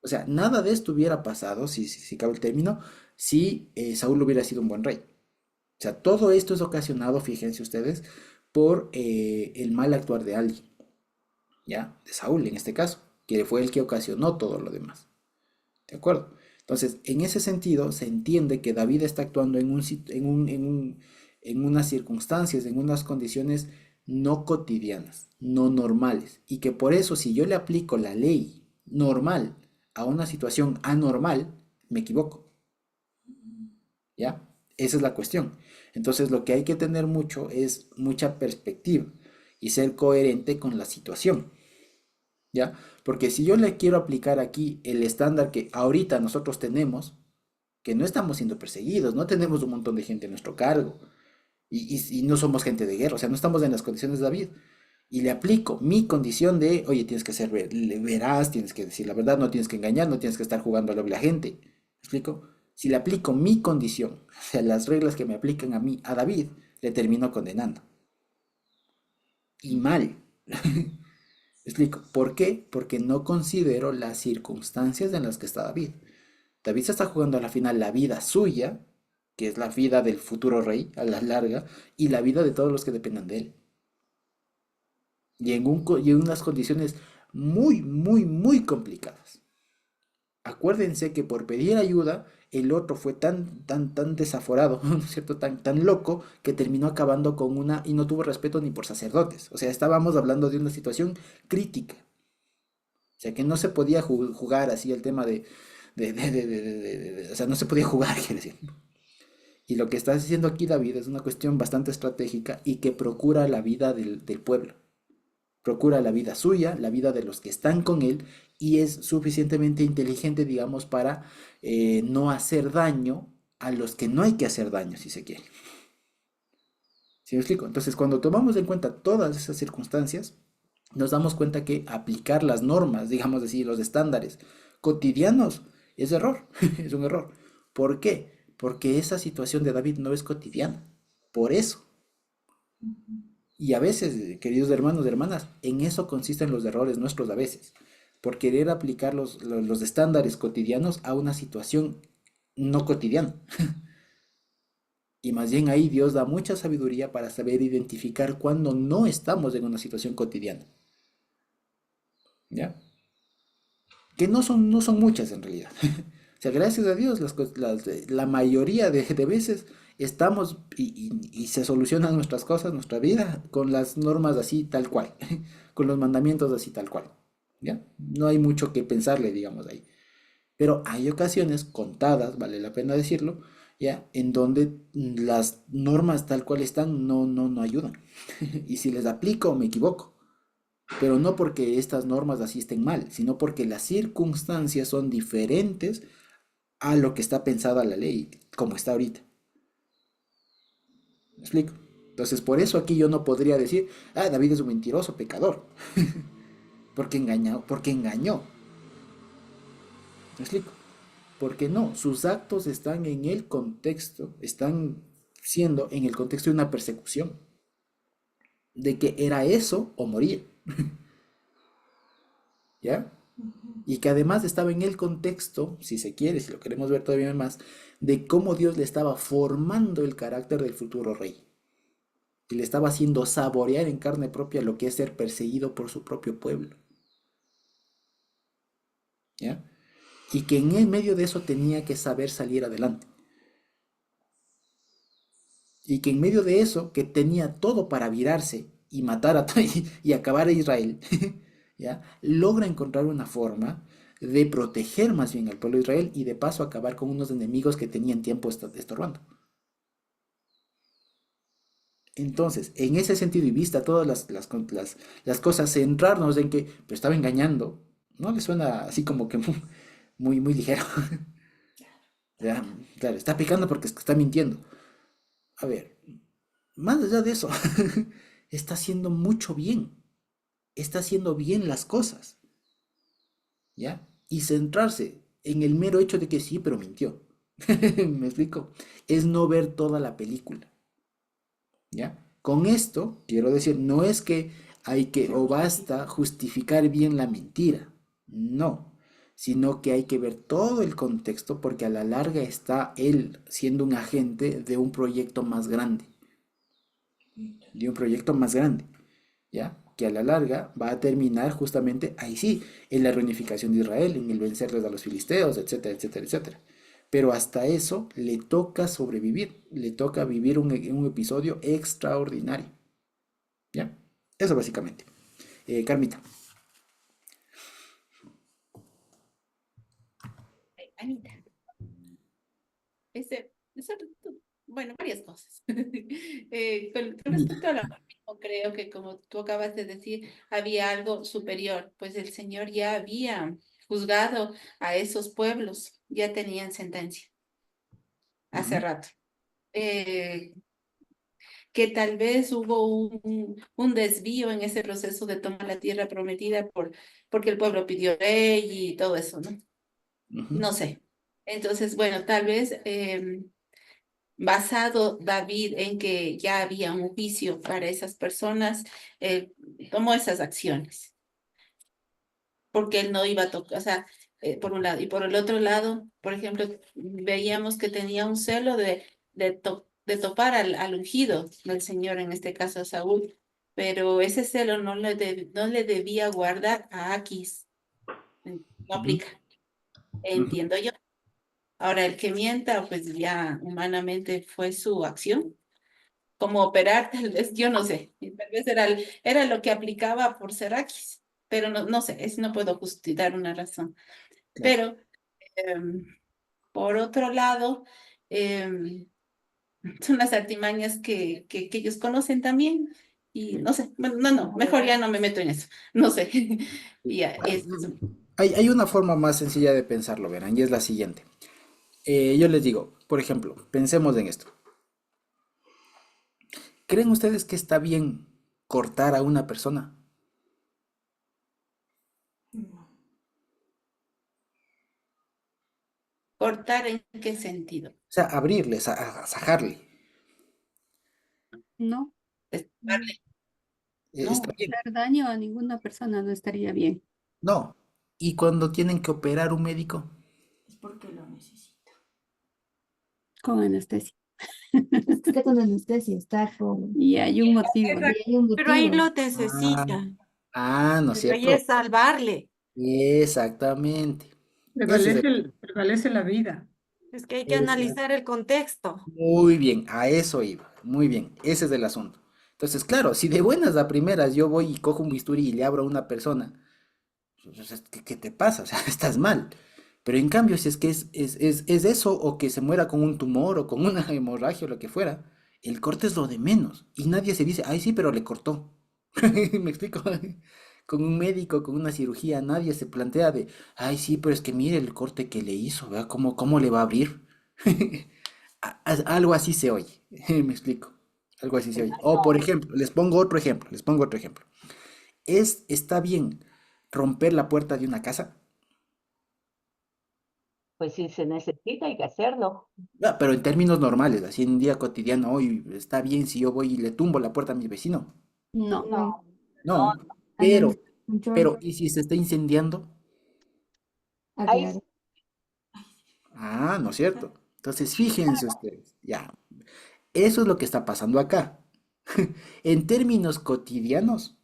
O sea, nada de esto hubiera pasado, si cabe el término, si Saúl hubiera sido un buen rey. O sea, todo esto es ocasionado, fíjense ustedes, por el mal actuar de alguien, ¿ya? De Saúl en este caso, que fue el que ocasionó todo lo demás. ¿De acuerdo? Entonces, en ese sentido, se entiende que David está actuando en unas circunstancias, en unas condiciones no cotidianas, no normales, y que por eso si yo le aplico la ley normal a una situación anormal, me equivoco. ¿Ya? Esa es la cuestión. Entonces lo que hay que tener mucho es mucha perspectiva y ser coherente con la situación. ¿Ya? Porque si yo le quiero aplicar aquí el estándar que ahorita nosotros tenemos, que no estamos siendo perseguidos, no tenemos un montón de gente a nuestro cargo y no somos gente de guerra, o sea, no estamos en las condiciones de David. Y le aplico mi condición de, oye, tienes que ser veraz, tienes que decir la verdad, no tienes que engañar, no tienes que estar jugando a doble agente. ¿Me explico? Si le aplico mi condición, o sea, las reglas que me aplican a mí, a David, le termino condenando. Y mal. ¿Me explico? ¿Por qué? Porque no considero las circunstancias en las que está David. David se está jugando a la final la vida suya, que es la vida del futuro rey, a la larga, y la vida de todos los que dependan de él. Y en unas condiciones muy complicadas. Acuérdense que por pedir ayuda, el otro fue tan desaforado, ¿no es cierto? Tan loco, que terminó acabando con y no tuvo respeto ni por sacerdotes. O sea, estábamos hablando de una situación crítica. O sea, que no se podía jugar así el tema o sea, no se podía jugar, quiere decir. Y lo que está haciendo aquí David es una cuestión bastante estratégica y que procura la vida del pueblo. Procura la vida suya, la vida de los que están con él, y es suficientemente inteligente, digamos, para no hacer daño a los que no hay que hacer daño, si se quiere. ¿Sí me explico? Entonces, cuando tomamos en cuenta todas esas circunstancias, nos damos cuenta que aplicar las normas, digamos así, los estándares cotidianos, es error, es un error. ¿Por qué? Porque esa situación de David no es cotidiana. Por eso. Y a veces, queridos hermanos y hermanas, en eso consisten los errores nuestros a veces, por querer aplicar los estándares cotidianos a una situación no cotidiana. Y más bien ahí Dios da mucha sabiduría para saber identificar cuando no estamos en una situación cotidiana. ¿Ya? Que no son muchas en realidad. O sea, gracias a Dios, la mayoría de veces estamos y se solucionan nuestras cosas, nuestra vida, con las normas así tal cual, con los mandamientos así tal cual. ¿Ya? No hay mucho que pensarle, digamos, ahí. Pero hay ocasiones contadas, vale la pena decirlo, ¿ya? En donde las normas tal cual están no ayudan. Y si les aplico, me equivoco. Pero no porque estas normas así estén mal, sino porque las circunstancias son diferentes a lo que está pensada la ley, como está ahorita. ¿Me explico? Entonces, por eso aquí yo no podría decir, David es un mentiroso, pecador, porque engañó. ¿Me explico? Porque no, sus actos están en el contexto, están siendo en el contexto de una persecución, de que era eso o morir. ¿ya? Y que además estaba en el contexto, si se quiere, si lo queremos ver todavía más, de cómo Dios le estaba formando el carácter del futuro rey. Y le estaba haciendo saborear en carne propia lo que es ser perseguido por su propio pueblo, ¿ya? Y que en el medio de eso tenía que saber salir adelante. Y que en medio de eso, que tenía todo para virarse y matar a y acabar a Israel, ¿ya? Logra encontrar una forma de proteger más bien al pueblo de Israel y de paso acabar con unos enemigos que tenían tiempo estorbando. Entonces, en ese sentido y vista todas las cosas, centrarnos en que pues, estaba engañando, ¿no? Le suena así como que muy ligero. Ya, claro, está pecando porque es que está mintiendo. A ver, más allá de eso, está haciendo mucho bien. Está haciendo bien las cosas, ¿ya? Y centrarse en el mero hecho de que sí, pero mintió. ¿Me explico? Es no ver toda la película, ¿ya? Con esto, quiero decir, no es que hay que o basta justificar bien la mentira, no, sino que hay que ver todo el contexto porque a la larga está él siendo un agente de un proyecto más grande, de un proyecto más grande, ¿ya? Que a la larga va a terminar justamente ahí sí, en la reunificación de Israel, en el vencerles a los filisteos, etcétera, etcétera, etcétera. Pero hasta eso le toca sobrevivir, le toca vivir un episodio extraordinario, ¿ya? Eso básicamente. Carmita. Anita, bueno, varias cosas. Con respecto a lo mismo, creo que como tú acabas de decir, había algo superior, pues el Señor ya había juzgado a esos pueblos, ya tenían sentencia hace Ujú, rato. Eh, que tal vez hubo un desvío en ese proceso de tomar la tierra prometida porque el pueblo pidió rey y todo eso, ¿no? ujú, No sé. Entonces, bueno, tal vez basado David en que ya había un juicio para esas personas, eh, tomó esas acciones, porque él no iba a tocar, o sea, por un lado, y por el otro lado, por ejemplo, veíamos que tenía un celo de topar al ungido del Señor, en este caso a Saúl, pero ese celo no le debía guardar a Aquis, no ujú, aplica, ujú. entiendo yo. Ahora, el que mienta, pues ya humanamente fue su acción como operar, tal vez, yo no sé, y tal vez era lo que aplicaba por Serrakis, pero no sé, no puedo justificar una razón. Claro. Pero, em, por otro lado, em, son las artimañas que ellos conocen también, y no sé, bueno, no, mejor ya no me meto en eso, no sé, y ya, Ah, hay una forma más sencilla de pensarlo, verán, y es la siguiente. Yo les digo, por ejemplo, pensemos en esto. ¿Creen ustedes que está bien cortar a una persona? cortar en qué sentido. O sea, abrirle, sajarle. No, Estimarle, Está no, bien. hacer daño a ninguna persona no estaría bien. No. ¿Y cuando tienen que operar un médico? Es porque lo necesita. Con anestesia. Es que está con anestesia, está con... Y hay un motivo, ¿no? Y hay un Pero ahí motivo. lo Ah, necesita. ¿no es Pero ahí cierto? es salvarle. Exactamente. Ese es Prevalece la vida. Es que hay que ese- analizar el contexto. Muy bien, a eso iba. Muy bien, ese es el asunto. Entonces, claro, si de buenas a primeras yo voy y cojo un bisturí y le abro a una persona, pues, ¿qué te pasa? O sea, estás mal. Pero en cambio, si es que es eso, o que se muera con un tumor o con una hemorragia o lo que fuera, el corte es lo de menos. Y nadie se dice, ay, sí, pero le cortó. ¿Me explico? Con un médico, con una cirugía, nadie se plantea de, ay, sí, pero es que mire el corte que le hizo, ¿verdad? ¿Cómo le va a abrir? Algo así se oye, me explico. Algo así se oye. O por No, ejemplo, les pongo otro ejemplo. ¿Está bien romper la puerta de una casa? pues si se necesita hay que hacerlo. Ah, pero en términos normales, así en un día cotidiano, hoy está bien si yo voy y le tumbo la puerta a mi vecino. No, No, No, Ah, no, pero, no. Pero, ¿y si se está incendiando? Ahí Aclarar. Ah, ¿no es cierto? Entonces, fíjense ustedes, ya, eso es lo que está pasando acá. En términos cotidianos,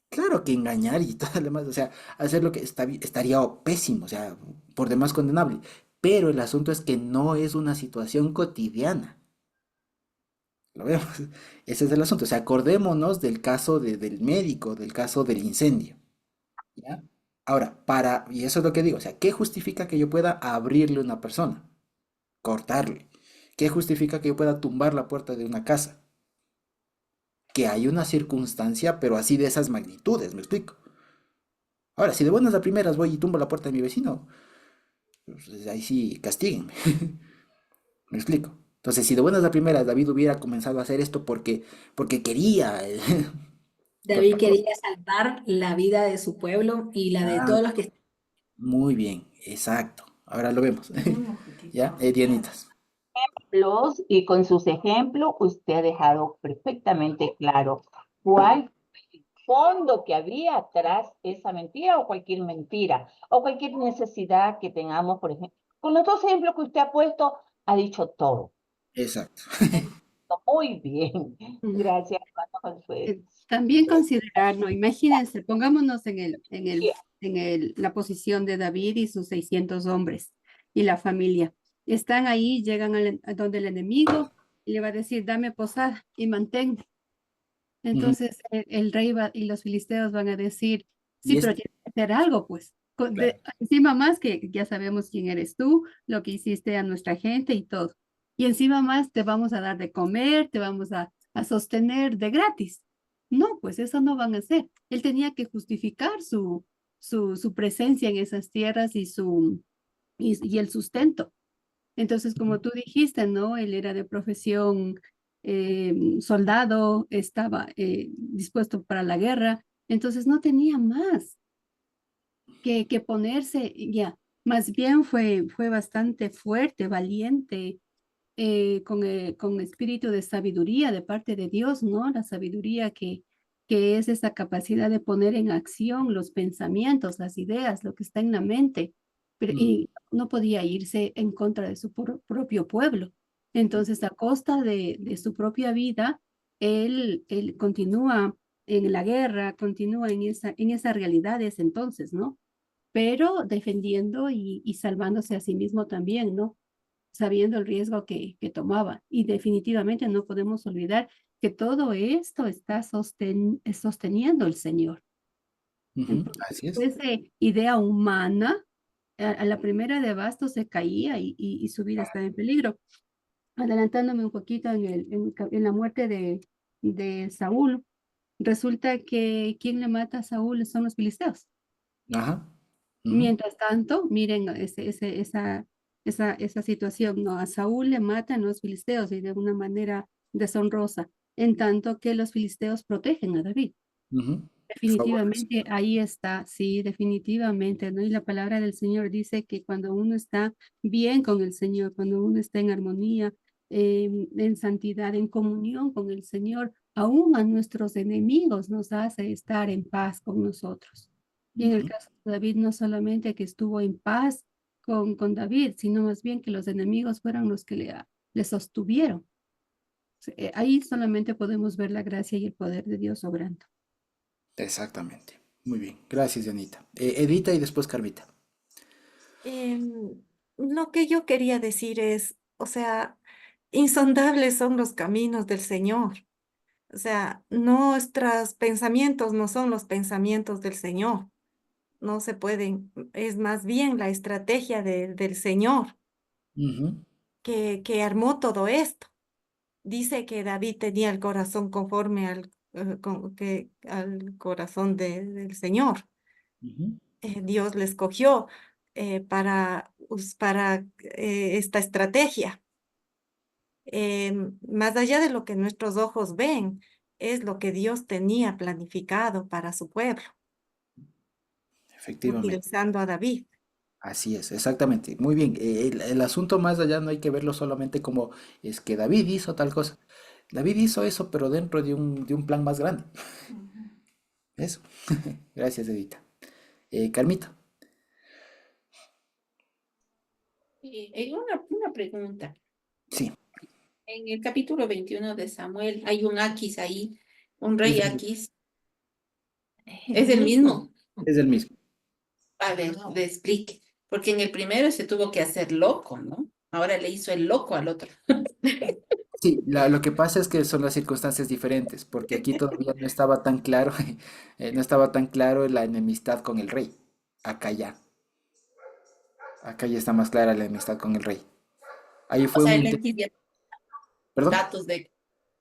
claro que engañar y todo lo demás, o sea, hacer lo que estaría pésimo, o sea, por demás condenable. Pero el asunto es que no es una situación cotidiana. Lo vemos. Ese es el asunto. O sea, acordémonos del caso del médico, del caso del incendio. ¿Ya? Ahora, y eso es lo que digo, o sea, ¿qué justifica que yo pueda abrirle a una persona? Cortarle. ¿Qué justifica que yo pueda tumbar la puerta de una casa? Que hay una circunstancia, pero así de esas magnitudes, ¿me explico? Ahora, si de buenas a primeras voy y tumbo la puerta de mi vecino, pues ahí sí, castíguenme. ¿Me explico? Entonces, si de buenas a primeras David hubiera comenzado a hacer esto porque quería, por David otra cosa. quería salvar la vida de su pueblo y la de Ah, todos los que... muy bien, exacto. Ahora lo vemos. ¿Ya? Dianitas. y con sus ejemplos usted ha dejado perfectamente claro cuál fondo que había atrás esa mentira o cualquier necesidad que tengamos, por ejemplo. Con los dos ejemplos que usted ha puesto, ha dicho todo. Exacto. Muy bien. Gracias, hermano Josué. También considerar, ¿no? Imagínense, pongámonos la posición de David y sus 600 hombres y la familia. Están ahí, llegan a donde el enemigo y le va a decir, dame posada y manténme. Ujú. Entonces el rey y los filisteos van a decir, sí, Y pero este, tienes que hacer algo, pues. claro. Encima más que ya sabemos quién eres tú, lo que hiciste a nuestra gente y todo. Y encima más te vamos a dar de comer, te vamos a sostener de gratis. No, pues eso no van a hacer. Él tenía que justificar su presencia en esas tierras y el sustento. Entonces, como tú dijiste, ¿no? Él era de profesión soldado, estaba dispuesto para la guerra, entonces no tenía más que ponerse, ya, más bien fue bastante fuerte, valiente, con espíritu de sabiduría de parte de Dios, ¿no? La sabiduría que es esa capacidad de poner en acción los pensamientos, las ideas, lo que está en la mente, pero, Ujú. y no podía irse en contra de su propio pueblo. Entonces, a costa de su propia vida, él continúa en la guerra, continúa en esa realidad de ese entonces, ¿no? Pero defendiendo y salvándose a sí mismo también, ¿no? Sabiendo el riesgo que tomaba. Y definitivamente no podemos olvidar que todo esto está sosteniendo el Señor. Ujú. Entonces, Así es. esa idea humana, a la primera de abasto se caía y su vida estaba en peligro. Adelantándome un poquito en la muerte de Saúl, resulta que quien le mata a Saúl son los filisteos. Ajá. Ujú. Mientras tanto, miren esa situación, ¿no? A Saúl le matan los filisteos y de una manera deshonrosa, en tanto que los filisteos protegen a David. Ujú. Favor del Definitivamente Señor. ahí está, sí, definitivamente, ¿no? Y la palabra del Señor dice que cuando uno está bien con el Señor, cuando uno está en armonía, en santidad, en comunión con el Señor, aún a nuestros enemigos nos hace estar en paz con nosotros. Y en el Ujú. caso de David, no solamente que estuvo en paz con David, sino más bien que los enemigos fueron los que le sostuvieron. Ahí solamente podemos ver la gracia y el poder de Dios obrando. Exactamente. Muy bien. Gracias, Dianita. Edita y después Carmita. Lo que yo quería decir es, o sea, insondables son los caminos del Señor. O sea, nuestros pensamientos no son los pensamientos del Señor. No se pueden, es más bien la estrategia del Señor Ujú. que armó todo esto. Dice que David tenía el corazón conforme al corazón del Señor. Ujú. Dios le escogió para esta estrategia. Más allá de lo que nuestros ojos ven, es lo que Dios tenía planificado para su pueblo, Efectivamente. utilizando a David. Así es, exactamente. Muy bien. El asunto más allá no hay que verlo solamente como es que David hizo tal cosa. David hizo eso, pero dentro de un plan más grande. Eso. Gracias, Edita. Carmita. Una pregunta. Sí, En el capítulo 21 de Samuel hay un Aquis ahí, un rey es el, Aquis. ¿Es el mismo? es el mismo. A ver, le explique. Porque en el primero se tuvo que hacer loco, ¿no? Ahora le hizo el loco al otro. Sí, lo que pasa es que son las circunstancias diferentes, porque aquí todavía no estaba tan claro, no estaba tan claro la enemistad con el rey. Acá ya, acá ya está más clara la enemistad con el rey. Ahí O fue un sea, el intento, Aquis ya perdón. datos de...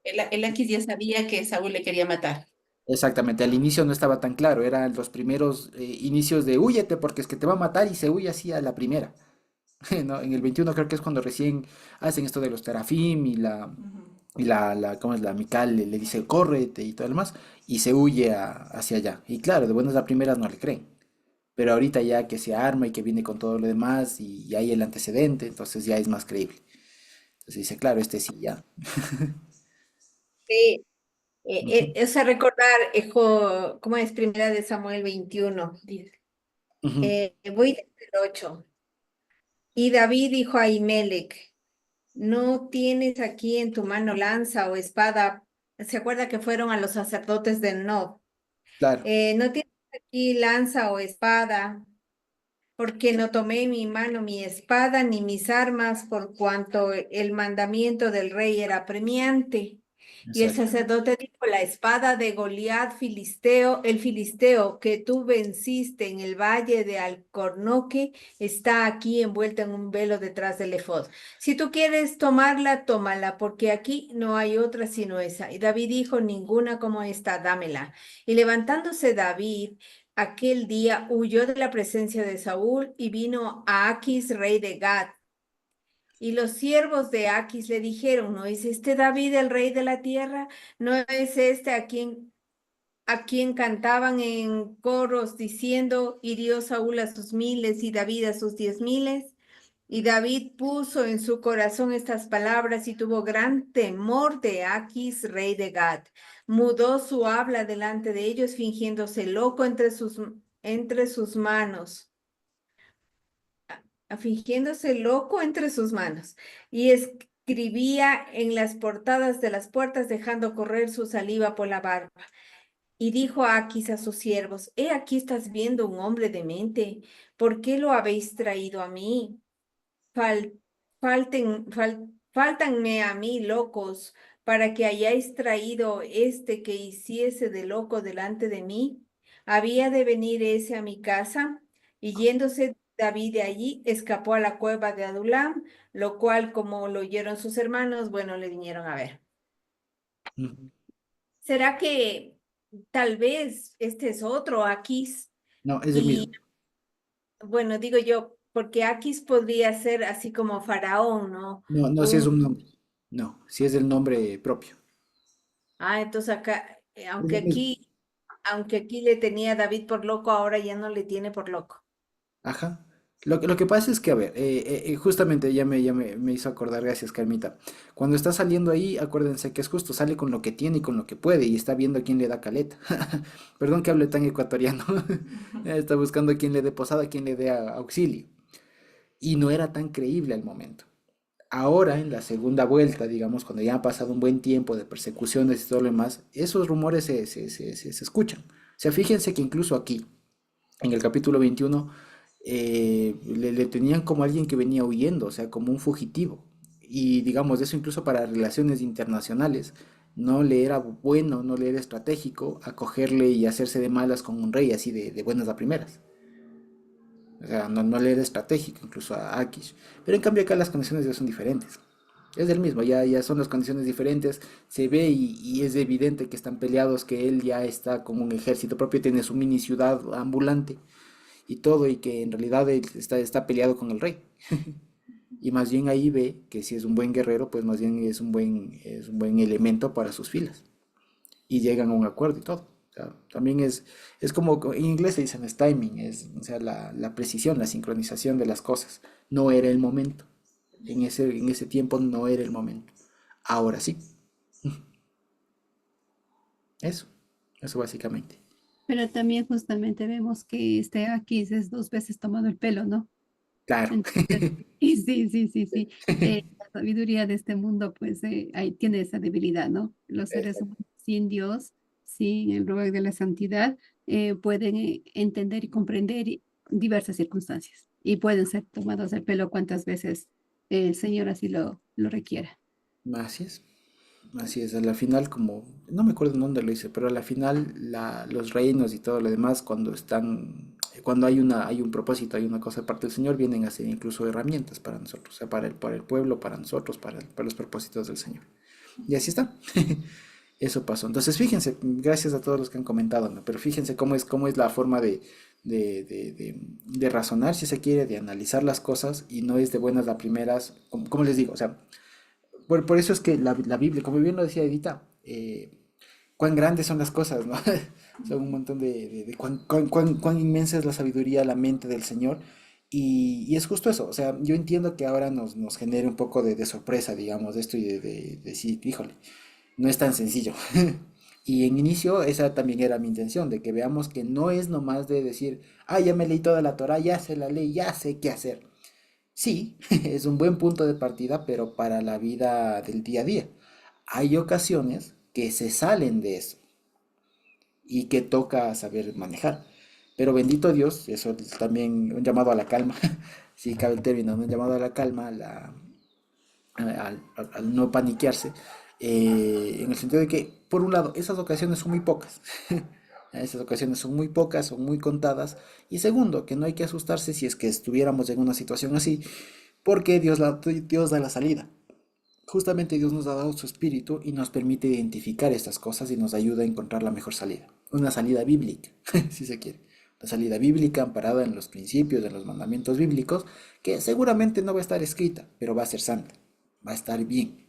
El Aquis ya sabía que Saúl le quería matar. Exactamente, al inicio no estaba tan claro, eran los primeros inicios de húyete porque es que te va a matar y se huye así a la primera. ¿No? En el 21 creo que es cuando recién hacen esto de los terafim y ¿cómo es? La Mical le dice córrete y todo lo demás y se huye hacia allá. Y claro, de buenas a primeras no le creen, pero ahorita ya que se arma y que viene con todo lo demás y hay el antecedente, entonces ya es más creíble. Entonces dice, claro, este sí ya. Sí, Ujú, es a recordar, ¿cómo es? Primera de Samuel 21. Dice. ujú, Voy desde el 8. Y David dijo a Ahimelech, ¿no tienes aquí en tu mano lanza o espada? ¿Se acuerda que fueron a los sacerdotes de Nob? claro. ¿No tienes aquí lanza o espada? Porque no tomé en mi mano mi espada ni mis armas, por cuanto el mandamiento del rey era premiante. Y el Exacto. sacerdote dijo, la espada de Goliat filisteo, el filisteo que tú venciste en el valle de Alcornoque, está aquí envuelta en un velo detrás del ephod. Si tú quieres tomarla, tómala, porque aquí no hay otra sino esa. Y David dijo, ninguna como esta, dámela. Y levantándose David, aquel día huyó de la presencia de Saúl y vino a Aquis, rey de Gad. Y los siervos de Aquis le dijeron, ¿no es este David el rey de la tierra? ¿No es este a quien cantaban en coros diciendo, hirió Saúl a sus miles y David a sus 10,000? Y David puso en su corazón estas palabras y tuvo gran temor de Aquis, rey de Gad. Mudó su habla delante de ellos, fingiéndose loco entre sus manos, fingiéndose loco entre sus manos. Y escribía en las portadas de las puertas, dejando correr su saliva por la barba. Y dijo a Aquis a sus siervos, he aquí estás viendo un hombre demente. ¿Por qué lo habéis traído a mí? Fal- Fáltanme a mí, locos, para que hayáis traído este que hiciese de loco delante de mí. Había de venir ese a mi casa, y yéndose David de allí, escapó a la cueva de Adulam, lo cual, como lo oyeron sus hermanos, bueno, le vinieron a ver. Ujú. ¿Será que tal vez este es otro Aquis? No, es el Y mismo. bueno, digo yo, porque Aquis podría ser así como Faraón, ¿no? No, no, si es un nombre. No, si es el nombre propio. Entonces acá, Es aunque el mismo. aquí le tenía a David por loco, ahora ya no le tiene por loco. Ajá. Lo que pasa es que, a ver, justamente me hizo acordar, gracias Carmita. Cuando está saliendo ahí, acuérdense que es justo, sale con lo que tiene y con lo que puede y está viendo a quién le da caleta. Perdón que hable tan ecuatoriano. Está buscando a quién le dé posada, a quién le dé auxilio. Y no era tan creíble al momento. Ahora, en la segunda vuelta, digamos, cuando ya ha pasado un buen tiempo de persecuciones y todo lo demás, esos rumores se escuchan. O sea, fíjense que incluso aquí, en el capítulo 21 le tenían como alguien que venía huyendo, o sea, como un fugitivo. Y digamos, eso incluso para relaciones internacionales, no le era bueno, no le era estratégico acogerle y hacerse de malas con un rey así de buenas a primeras. O sea, no le era estratégico incluso a Akish. Pero en cambio acá las condiciones ya son diferentes. Es el mismo, ya son las condiciones diferentes, se ve y es evidente que están peleados, que él ya está con un ejército propio, tiene su mini ciudad ambulante y todo, y que en realidad él está peleado con el rey. Y más bien ahí ve que si es un buen guerrero, pues más bien es un buen elemento para sus filas. Y llegan a un acuerdo y todo. O sea, también es como en inglés se dicen es timing, o sea, la precisión, la sincronización de las cosas. No era el momento. En ese tiempo no era el momento. Ahora sí. Eso, eso básicamente. Pero también justamente vemos que aquí es 2 veces tomado el pelo, ¿no? Claro. Entonces, y sí. La sabiduría de este mundo, pues ahí tiene esa debilidad, ¿no? Los seres Exacto. humanos sin Dios, sin el ruego de la santidad, pueden entender y comprender diversas circunstancias y pueden ser tomados el pelo cuantas veces el Señor así lo requiera. Así es. Así es, a la final como, no me acuerdo en dónde lo hice, pero a la final los reinos y todo lo demás cuando hay un propósito, hay una cosa de parte del Señor, vienen a ser incluso herramientas para nosotros, o sea, para el pueblo, para nosotros, para los propósitos del Señor. Y así está. Eso pasó. Entonces, fíjense, gracias a todos los que han comentado, ¿no? Pero fíjense cómo es la forma de razonar, si se quiere, de analizar las cosas y no es de buenas a primeras, como les digo, o sea, por eso es que la Biblia, como bien lo decía Edita, cuán grandes son las cosas, ¿no? Son un montón de cuán inmensa es la sabiduría, la mente del Señor. Y es justo eso, o sea, yo entiendo que ahora nos genere un poco de sorpresa, digamos, de esto y de decir, híjole, no es tan sencillo. Y en inicio esa también era mi intención, de que veamos que no es nomás de decir, ah, ya me leí toda la Torá, ya sé la ley, ya sé qué hacer. Sí, es un buen punto de partida, pero para la vida del día a día. Hay ocasiones que se salen de eso y que toca saber manejar. Pero bendito Dios, eso es también un llamado a la calma, si cabe el término, un llamado a la calma, al no paniquearse, en el sentido de que, por un lado, esas ocasiones son muy pocas. Esas ocasiones son muy pocas, son muy contadas. Y segundo, que no hay que asustarse si es que estuviéramos en una situación así, porque Dios da la salida. Justamente Dios nos ha dado su espíritu y nos permite identificar estas cosas y nos ayuda a encontrar la mejor salida. Una salida bíblica, si se quiere. Una salida bíblica amparada en los principios, en los mandamientos bíblicos, que seguramente no va a estar escrita, pero va a ser santa, va a estar bien.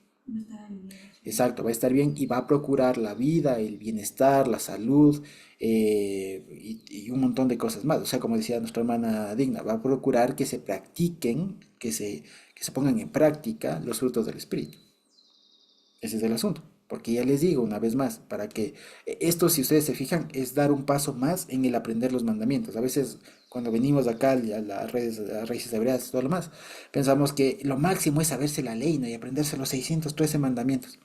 Exacto, va a estar bien y va a procurar la vida, el bienestar, la salud y un montón de cosas más. O sea, como decía nuestra hermana Digna, va a procurar que se practiquen, que se pongan en práctica los frutos del Espíritu. Ese es el asunto. Porque ya les digo una vez más, para que esto, si ustedes se fijan, es dar un paso más en el aprender los mandamientos. A veces, cuando venimos acá a las raíces hebreas y todo lo más, pensamos que lo máximo es saberse la ley, ¿no? Y aprenderse los 613 mandamientos.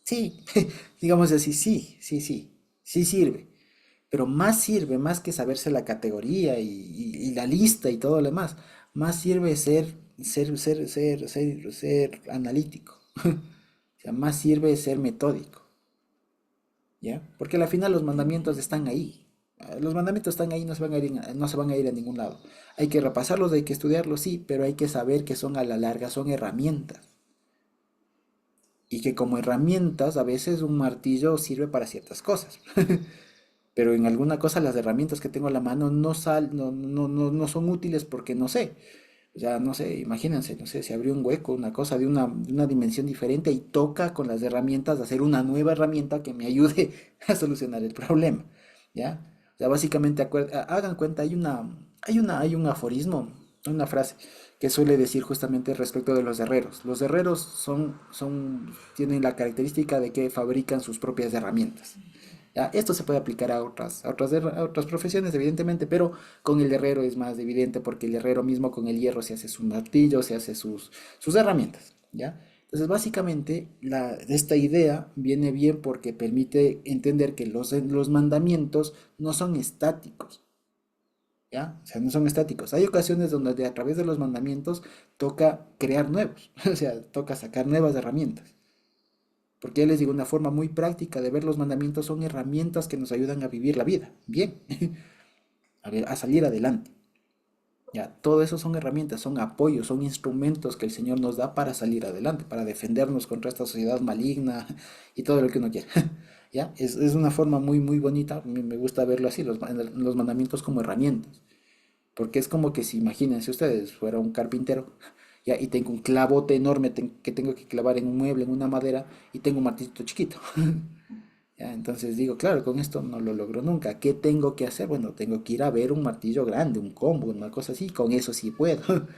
Sí, digamos así, sí sirve. Pero más sirve, más que saberse la categoría y la lista y todo lo demás, más sirve ser analítico. O sea, más sirve ser metódico, ¿ya? Porque al final los mandamientos están ahí. Los mandamientos están ahí, no se van a ir a ningún lado. Hay que repasarlos, hay que estudiarlos, sí, pero hay que saber que son a la larga, son herramientas. Y que como herramientas a veces un martillo sirve para ciertas cosas. Pero en alguna cosa las herramientas que tengo a la mano no son útiles porque no sé. O sea, no sé, imagínense, no sé, se abrió un hueco, una cosa de una dimensión diferente y toca con las herramientas hacer una nueva herramienta que me ayude a solucionar el problema. ¿Ya? O sea, básicamente hagan cuenta, hay un aforismo, una frase que suele decir justamente respecto de los herreros. Los herreros tienen la característica de que fabrican sus propias herramientas. ¿Ya? Esto se puede aplicar a otras profesiones, evidentemente, pero con el herrero es más evidente porque el herrero mismo con el hierro se hace su martillo, se hace sus herramientas. ¿Ya? Entonces, básicamente, esta idea viene bien porque permite entender que los mandamientos no son estáticos. ¿Ya? O sea, no son estáticos. Hay ocasiones donde a través de los mandamientos toca crear nuevos, o sea, toca sacar nuevas herramientas. Porque ya les digo, una forma muy práctica de ver los mandamientos son herramientas que nos ayudan a vivir la vida, bien, a salir adelante. Ya, todo eso son herramientas, son apoyos, son instrumentos que el Señor nos da para salir adelante, para defendernos contra esta sociedad maligna y todo lo que uno quiera. Ya, es una forma muy, muy bonita, me gusta verlo así, los mandamientos como herramientas. Porque es como que si imagínense ustedes, fuera un carpintero, ya, y tengo un clavote enorme que tengo que clavar en un mueble, en una madera, y tengo un martillito chiquito. Ya, entonces digo, claro, con esto no lo logro nunca. ¿Qué tengo que hacer? Bueno, tengo que ir a ver un martillo grande, un combo, una cosa así, con eso sí puedo.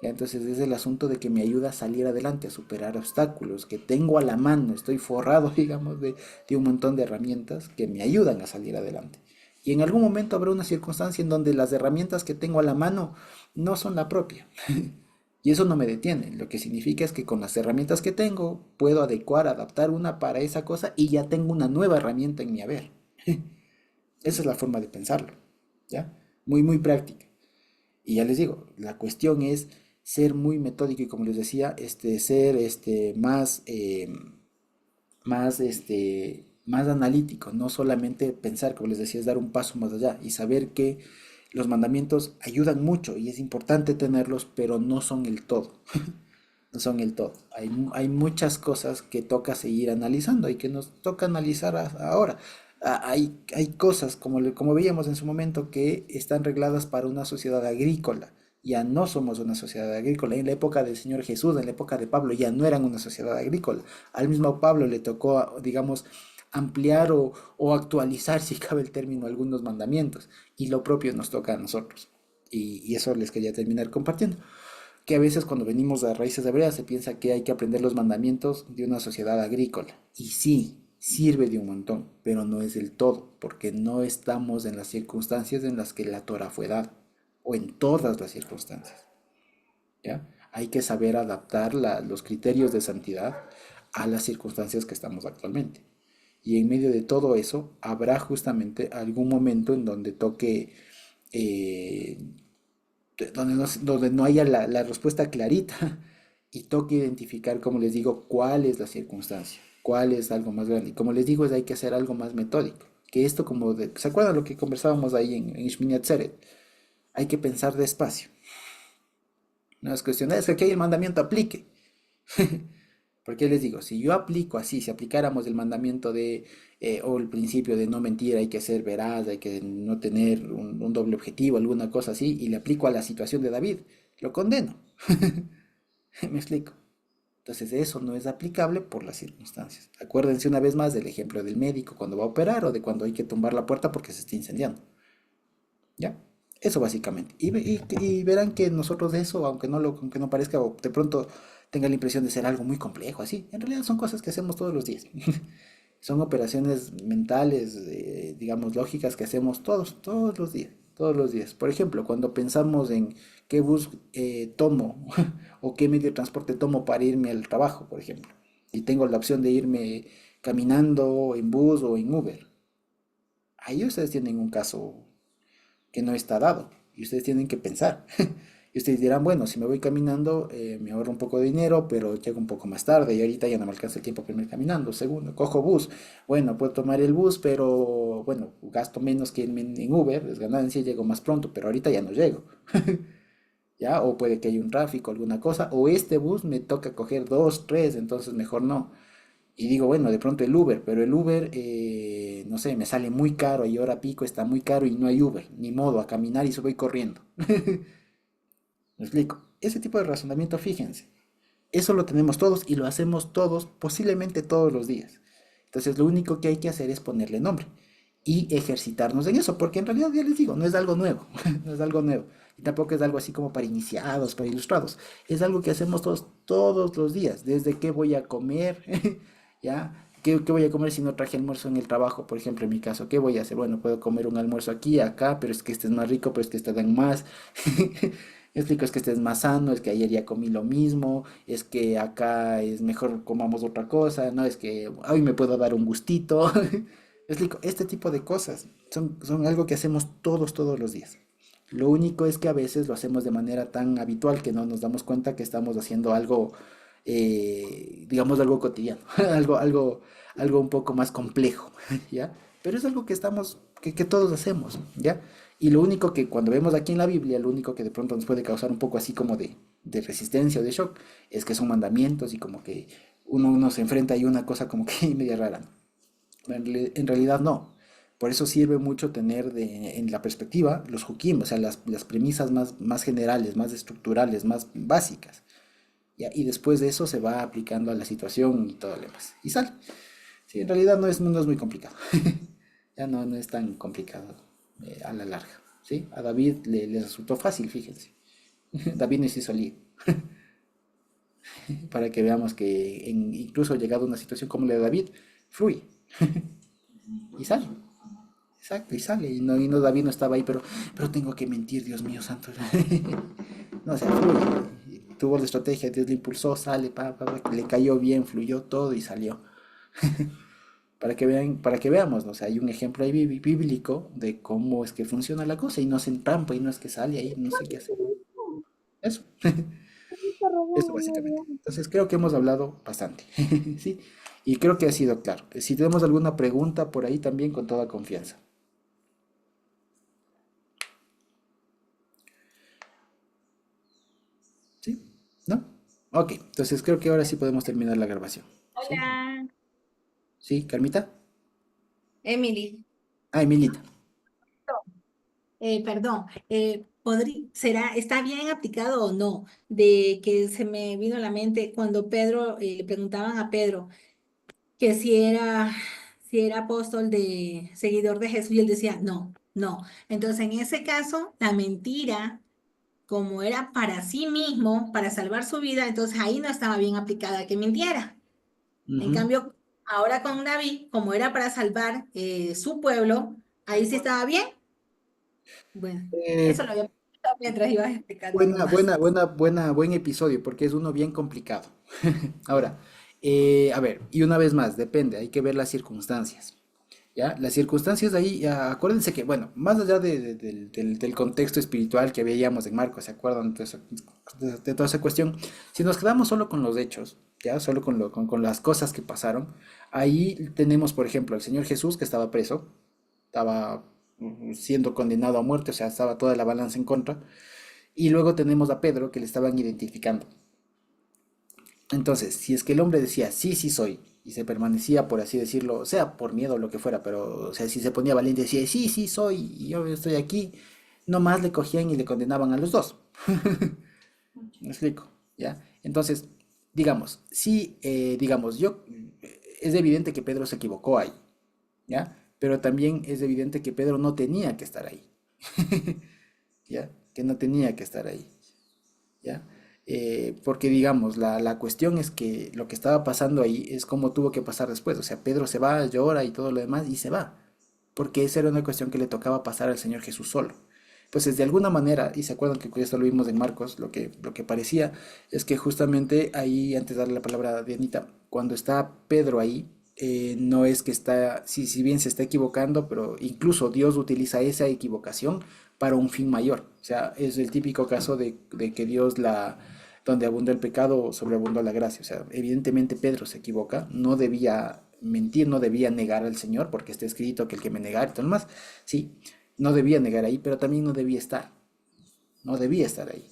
Ya, entonces es el asunto de que me ayuda a salir adelante, a superar obstáculos, que tengo a la mano, estoy forrado, digamos, de un montón de herramientas que me ayudan a salir adelante. Y en algún momento habrá una circunstancia en donde las herramientas que tengo a la mano no son la propia. Y eso no me detiene. Lo que significa es que con las herramientas que tengo puedo adecuar, adaptar una para esa cosa y ya tengo una nueva herramienta en mi haber. Esa es la forma de pensarlo, ¿ya? Muy, muy práctica. Y ya les digo, la cuestión es ser muy metódico y como les decía, ser más analítico, no solamente pensar, como les decía, es dar un paso más allá y saber que los mandamientos ayudan mucho y es importante tenerlos, pero no son el todo. No son el todo. Hay muchas cosas que toca seguir analizando y que nos toca analizar ahora. Hay cosas, como veíamos en su momento, que están regladas para una sociedad agrícola. Ya no somos una sociedad agrícola. En la época del Señor Jesús, en la época de Pablo, ya no eran una sociedad agrícola. Al mismo Pablo le tocó, digamos, ampliar o actualizar, si cabe el término, algunos mandamientos. Y lo propio nos toca a nosotros. Y eso les quería terminar compartiendo que a veces cuando venimos a raíces hebreas se piensa que hay que aprender los mandamientos de una sociedad agrícola. Y sí, sirve de un montón, pero no es del todo, porque no estamos en las circunstancias en las que la Torah fue dada, o en todas las circunstancias. ¿Ya? Hay que saber adaptar los criterios de santidad a las circunstancias que estamos actualmente. Y en medio de todo eso habrá justamente algún momento en donde toque eh, donde no haya la respuesta clarita y toque identificar, como les digo, cuál es la circunstancia, cuál es algo más grande. Y como les digo, hay que hacer algo más metódico. Que esto, ¿se acuerdan lo que conversábamos ahí en Shmini Atzeret? Hay que pensar despacio. No es cuestión, es que aquí hay el mandamiento, aplique. Porque les digo, si yo aplico así, si aplicáramos el mandamiento o el principio de no mentir, hay que ser veraz, hay que no tener un doble objetivo, alguna cosa así, y le aplico a la situación de David, lo condeno. ¿Me explico? Entonces eso no es aplicable por las circunstancias. Acuérdense una vez más del ejemplo del médico cuando va a operar o de cuando hay que tumbar la puerta porque se está incendiando. ¿Ya? Eso básicamente. Y verán que nosotros de eso, aunque no parezca, o de pronto tenga la impresión de ser algo muy complejo, así, en realidad son cosas que hacemos todos los días. Son operaciones mentales, digamos, lógicas que hacemos todos los días, todos los días. Por ejemplo, cuando pensamos en qué bus tomo o qué medio de transporte tomo para irme al trabajo, por ejemplo, y tengo la opción de irme caminando en bus o en Uber. Ahí ustedes tienen un caso que no está dado y ustedes tienen que pensar. Y ustedes dirán, bueno, si me voy caminando, me ahorro un poco de dinero, pero llego un poco más tarde y ahorita ya no me alcanza el tiempo para irme caminando. Segundo, cojo bus. Bueno, puedo tomar el bus, pero bueno, gasto menos que en Uber, es ganancia, llego más pronto, pero ahorita ya no llego. ¿Ya? O puede que haya un tráfico, alguna cosa, o este bus me toca coger dos, tres, entonces mejor no. Y digo, bueno, de pronto el Uber, pero el Uber, no sé, me sale muy caro y hora pico está muy caro y no hay Uber, ni modo, a caminar y se voy corriendo. ¿Me explico? Ese tipo de razonamiento, fíjense, eso lo tenemos todos y lo hacemos todos, posiblemente todos los días. Entonces lo único que hay que hacer es ponerle nombre y ejercitarnos en eso, porque en realidad ya les digo, no es algo nuevo, no es algo nuevo. Y tampoco es algo así como para iniciados, para ilustrados. Es algo que hacemos todos los días, desde qué voy a comer, ¿ya? ¿Qué voy a comer si no traje almuerzo en el trabajo? Por ejemplo, en mi caso, ¿qué voy a hacer? Bueno, puedo comer un almuerzo aquí, acá, pero es que este es más rico, pero es que este dan más. Me explico, es que este es más sano, es que ayer ya comí lo mismo, es que acá es mejor comamos otra cosa, no es que hoy me puedo dar un gustito. Me explico, este tipo de cosas son algo que hacemos todos los días. Lo único es que a veces lo hacemos de manera tan habitual que no nos damos cuenta que estamos haciendo algo, digamos, algo cotidiano, algo un poco más complejo, ¿ya? Pero es algo que todos hacemos, ¿ya? Y lo único que cuando vemos aquí en la Biblia, lo único que de pronto nos puede causar un poco así como de resistencia o de shock, es que son mandamientos y como que uno se enfrenta a una cosa como que media rara, ¿no? En realidad no. Por eso sirve mucho tener en la perspectiva los hukim, o sea, las premisas más generales, más estructurales, más básicas. ¿Ya? Y después de eso se va aplicando a la situación y todo lo demás. Y sale. Sí, en realidad no es muy complicado. Ya no es tan complicado a la larga. ¿Sí? A David le resultó fácil, fíjense. David no se hizo lío. Para que veamos que incluso llegado a una situación como la de David, fluye y sale. Exacto, y sale. Y no David no estaba ahí, pero tengo que mentir, Dios mío santo. No, o sea, fluye. Tuvo la estrategia, Dios le impulsó, sale, le cayó bien, fluyó todo y salió. Para que vean, para que veamos, ¿no? O sea, hay un ejemplo ahí bíblico de cómo es que funciona la cosa y no se entrampa y no es que sale ahí, no sé qué hacer. Eso, eso básicamente. Entonces creo que hemos hablado bastante, ¿sí? Y creo que ha sido claro. Si tenemos alguna pregunta por ahí también, con toda confianza. ¿Sí? ¿No? Ok, entonces creo que ahora sí podemos terminar la grabación. ¿Sí? Hola, ¿Sí, Carmita? Emily. Ah, Emilita. Perdón, ¿está bien aplicado o no? De que se me vino a la mente cuando Pedro, le preguntaban a Pedro que si era apóstol de seguidor de Jesús y él decía, no, no. Entonces, en ese caso, la mentira, como era para sí mismo, para salvar su vida, entonces ahí no estaba bien aplicada que mintiera. En Ujú. cambio, ahora con David, como era para salvar su pueblo, ahí sí estaba bien. Bueno, Eh, eso lo había pensado mientras ibas explicando nomás. Buen episodio, porque es uno bien complicado. Ahora, a ver, y una vez más, depende, hay que ver las circunstancias. ¿Ya? Las circunstancias de ahí, acuérdense que, bueno, más allá del contexto espiritual que veíamos en Marcos, ¿se acuerdan de toda esa cuestión? Si nos quedamos solo con los hechos, ¿ya? Solo con las cosas que pasaron, ahí tenemos, por ejemplo, al Señor Jesús que estaba preso, estaba siendo condenado a muerte, o sea, estaba toda la balanza en contra, y luego tenemos a Pedro que le estaban identificando. Entonces, si es que el hombre decía, sí, sí soy, y se permanecía, por así decirlo, sea por miedo o lo que fuera, pero, o sea, si se ponía valiente y decía, sí, sí soy, y yo estoy aquí, nomás le cogían y le condenaban a los dos. ¿Me explico? ¿Ya? Entonces, digamos, sí, digamos, es evidente que Pedro se equivocó ahí, ¿ya? Pero también es evidente que Pedro no tenía que estar ahí, ¿ya? Que no tenía que estar ahí. ¿Ya? Porque digamos, la cuestión es que lo que estaba pasando ahí es como tuvo que pasar después, o sea, Pedro se va, llora y todo lo demás y se va, porque esa era una cuestión que le tocaba pasar al Señor Jesús solo. Pues de alguna manera, y se acuerdan que esto lo vimos en Marcos, lo que parecía es que justamente ahí, antes de darle la palabra a Dianita, cuando está Pedro ahí, no es que está, si bien se está equivocando, pero incluso Dios utiliza esa equivocación para un fin mayor. O sea, es el típico caso de que Dios donde abunda el pecado, sobreabundó la gracia. O sea, evidentemente Pedro se equivoca, no debía mentir, no debía negar al Señor, porque está escrito que el que me negare y todo lo demás, sí, no debía negar ahí, pero también no debía estar, no debía estar ahí.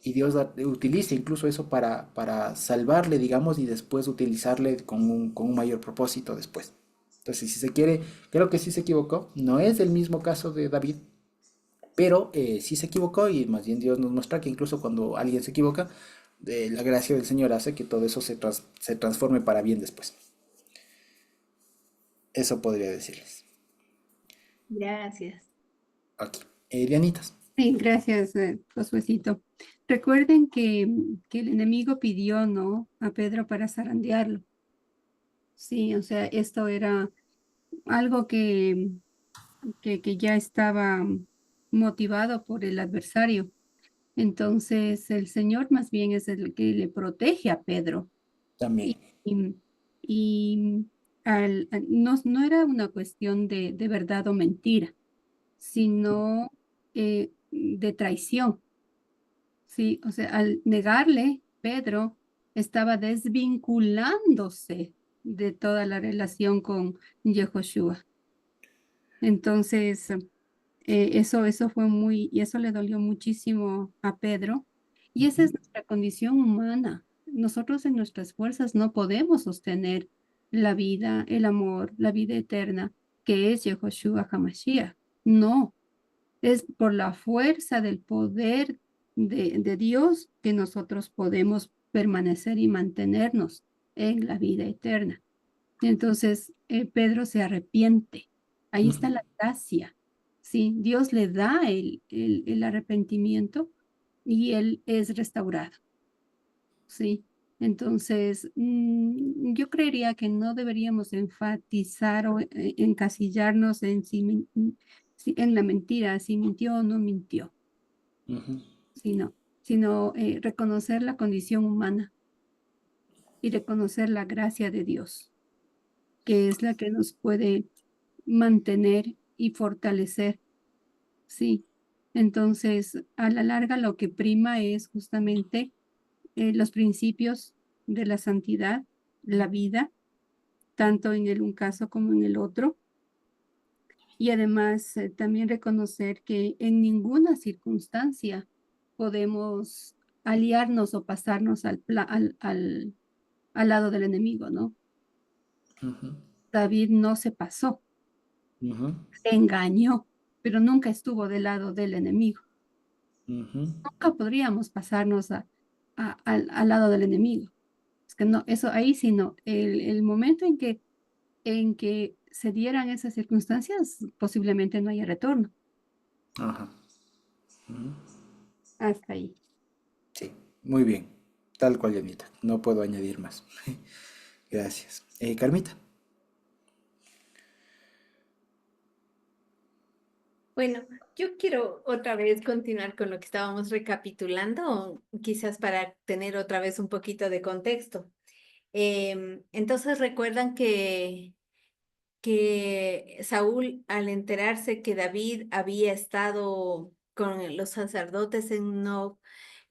Y Dios utiliza incluso eso para salvarle, digamos, y después utilizarle con un mayor propósito después. Entonces, si se quiere, creo que sí se equivocó. No es el mismo caso de David, pero sí se equivocó y más bien Dios nos muestra que incluso cuando alguien se equivoca, la gracia del Señor hace que todo eso se transforme para bien después. Eso podría decirles. Gracias. Aquí. Dianitas. Sí, gracias, Josuecito. Recuerden que el enemigo pidió, ¿no? A Pedro para zarandearlo. Sí, o sea, esto era algo que ya estaba motivado por el adversario. Entonces, el Señor más bien es el que le protege a Pedro. También. Y, y no era una cuestión de verdad o mentira, sino de traición. Sí, o sea, al negarle, Pedro estaba desvinculándose de toda la relación con Yehoshua. Entonces, eso fue y eso le dolió muchísimo a Pedro. Y esa es nuestra condición humana. Nosotros en nuestras fuerzas no podemos sostener la vida, el amor, la vida eterna, que es Yehoshua HaMashiach. No, es por la fuerza del poder de Dios que nosotros podemos permanecer y mantenernos en la vida eterna. Entonces, Pedro se arrepiente. Ahí está la gracia. Sí, Dios le da el arrepentimiento y él es restaurado. Sí, entonces yo creería que no deberíamos enfatizar o encasillarnos en en la mentira, si mintió o no mintió, Ujú, sino reconocer la condición humana y reconocer la gracia de Dios, que es la que nos puede mantener y fortalecer. Sí, entonces a la larga lo que prima es justamente los principios de la santidad, la vida, tanto en un caso como en el otro. Y además también reconocer que en ninguna circunstancia podemos aliarnos o pasarnos al lado del enemigo, ¿no? ujú, David no se pasó, ujú, engañó, pero nunca estuvo del lado del enemigo. ujú. Nunca podríamos pasarnos al lado del enemigo. Es que no, eso ahí sí no. El momento en que se dieran esas circunstancias, posiblemente no haya retorno. Ajá. Ujú. Hasta ahí. Sí, muy bien. Tal cual, Janita. No puedo añadir más. Gracias. Carmita. Bueno, yo quiero otra vez continuar con lo que estábamos recapitulando, quizás para tener otra vez un poquito de contexto. Entonces recuerdan que Saúl, al enterarse que David había estado con los sacerdotes en Nob,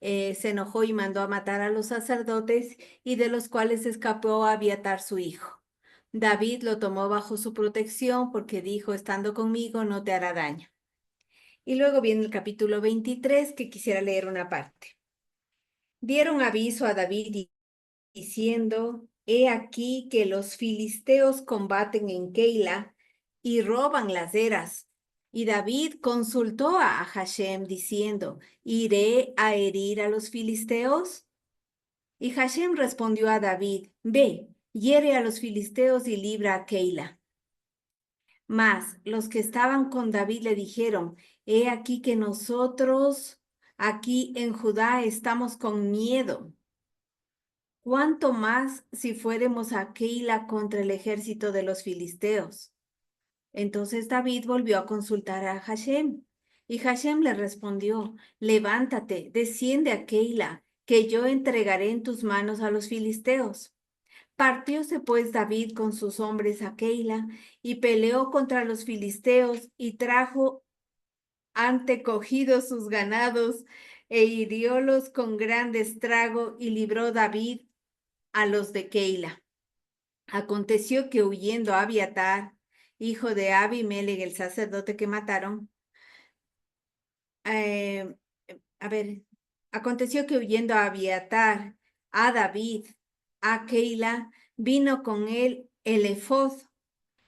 se enojó y mandó a matar a los sacerdotes, y de los cuales escapó Abiatar su hijo. David lo tomó bajo su protección porque dijo: estando conmigo no te hará daño. Y luego viene el capítulo 23, que quisiera leer una parte. Dieron aviso a David diciendo: he aquí que los filisteos combaten en Keila y roban las eras. Y David consultó a Hashem diciendo: ¿iré a herir a los filisteos? Y Hashem respondió a David: ve, hiere a los filisteos y libra a Keila. Mas los que estaban con David le dijeron: he aquí que nosotros aquí en Judá estamos con miedo. ¿Cuánto más si fuéremos a Keila contra el ejército de los filisteos? Entonces David volvió a consultar a Hashem, y Hashem le respondió: levántate, desciende a Keila, que yo entregaré en tus manos a los filisteos. Partióse pues David con sus hombres a Keila, y peleó contra los filisteos, y trajo antecogidos sus ganados, e hiriólos con gran estrago, y libró David a los de Keila. Aconteció que huyendo Abiatar, hijo de Abimelech, el sacerdote que mataron, eh, a ver, aconteció que huyendo Abiatar a David a Keila, vino con él el ephod,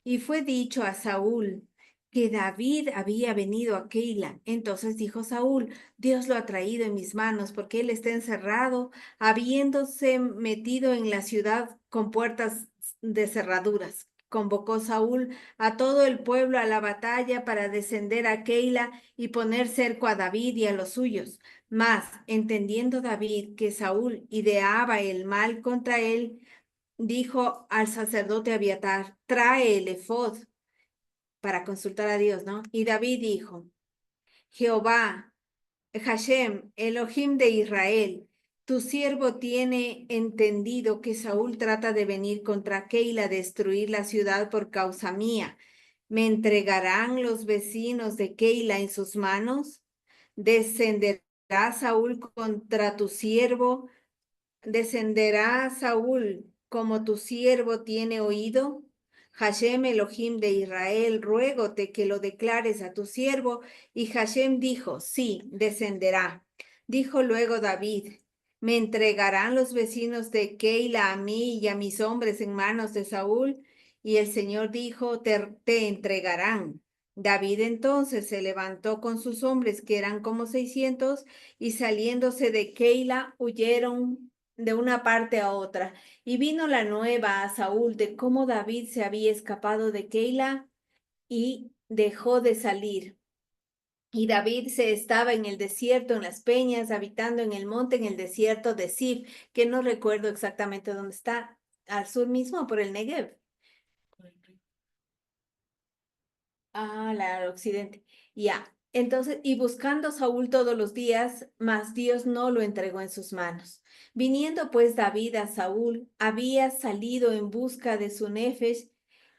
y fue dicho a Saúl que David había venido a Keila. Entonces dijo Saúl: Dios lo ha traído en mis manos, porque él está encerrado, habiéndose metido en la ciudad con puertas de cerraduras. Convocó Saúl a todo el pueblo a la batalla para descender a Keila y poner cerco a David y a los suyos. Mas, entendiendo David que Saúl ideaba el mal contra él, dijo al sacerdote Abiatar: trae el ephod, para consultar a Dios, ¿no? Y David dijo: Jehová, Hashem, Elohim de Israel, tu siervo tiene entendido que Saúl trata de venir contra Keila a destruir la ciudad por causa mía. ¿Me entregarán los vecinos de Keila en sus manos? ¿Descenderá Saúl contra tu siervo? ¿Descenderá Saúl como tu siervo tiene oído? Hashem Elohim de Israel, ruégote que lo declares a tu siervo. Y Hashem dijo: sí, descenderá. Dijo luego David: ¿me entregarán los vecinos de Keila a mí y a mis hombres en manos de Saúl? Y el Señor dijo: te entregarán. David entonces se levantó con sus hombres, que eran como 600, y saliéndose de Keila huyeron de una parte a otra. Y vino la nueva a Saúl de cómo David se había escapado de Keila, y dejó de salir. Y David se estaba en el desierto, en las peñas, habitando en el monte, en el desierto de Sif, que no recuerdo exactamente dónde está, al sur mismo, por el Negev. Al occidente. Ya. Entonces, y buscando Saúl todos los días, mas Dios no lo entregó en sus manos. Viniendo pues David a Saúl, había salido en busca de su nefesh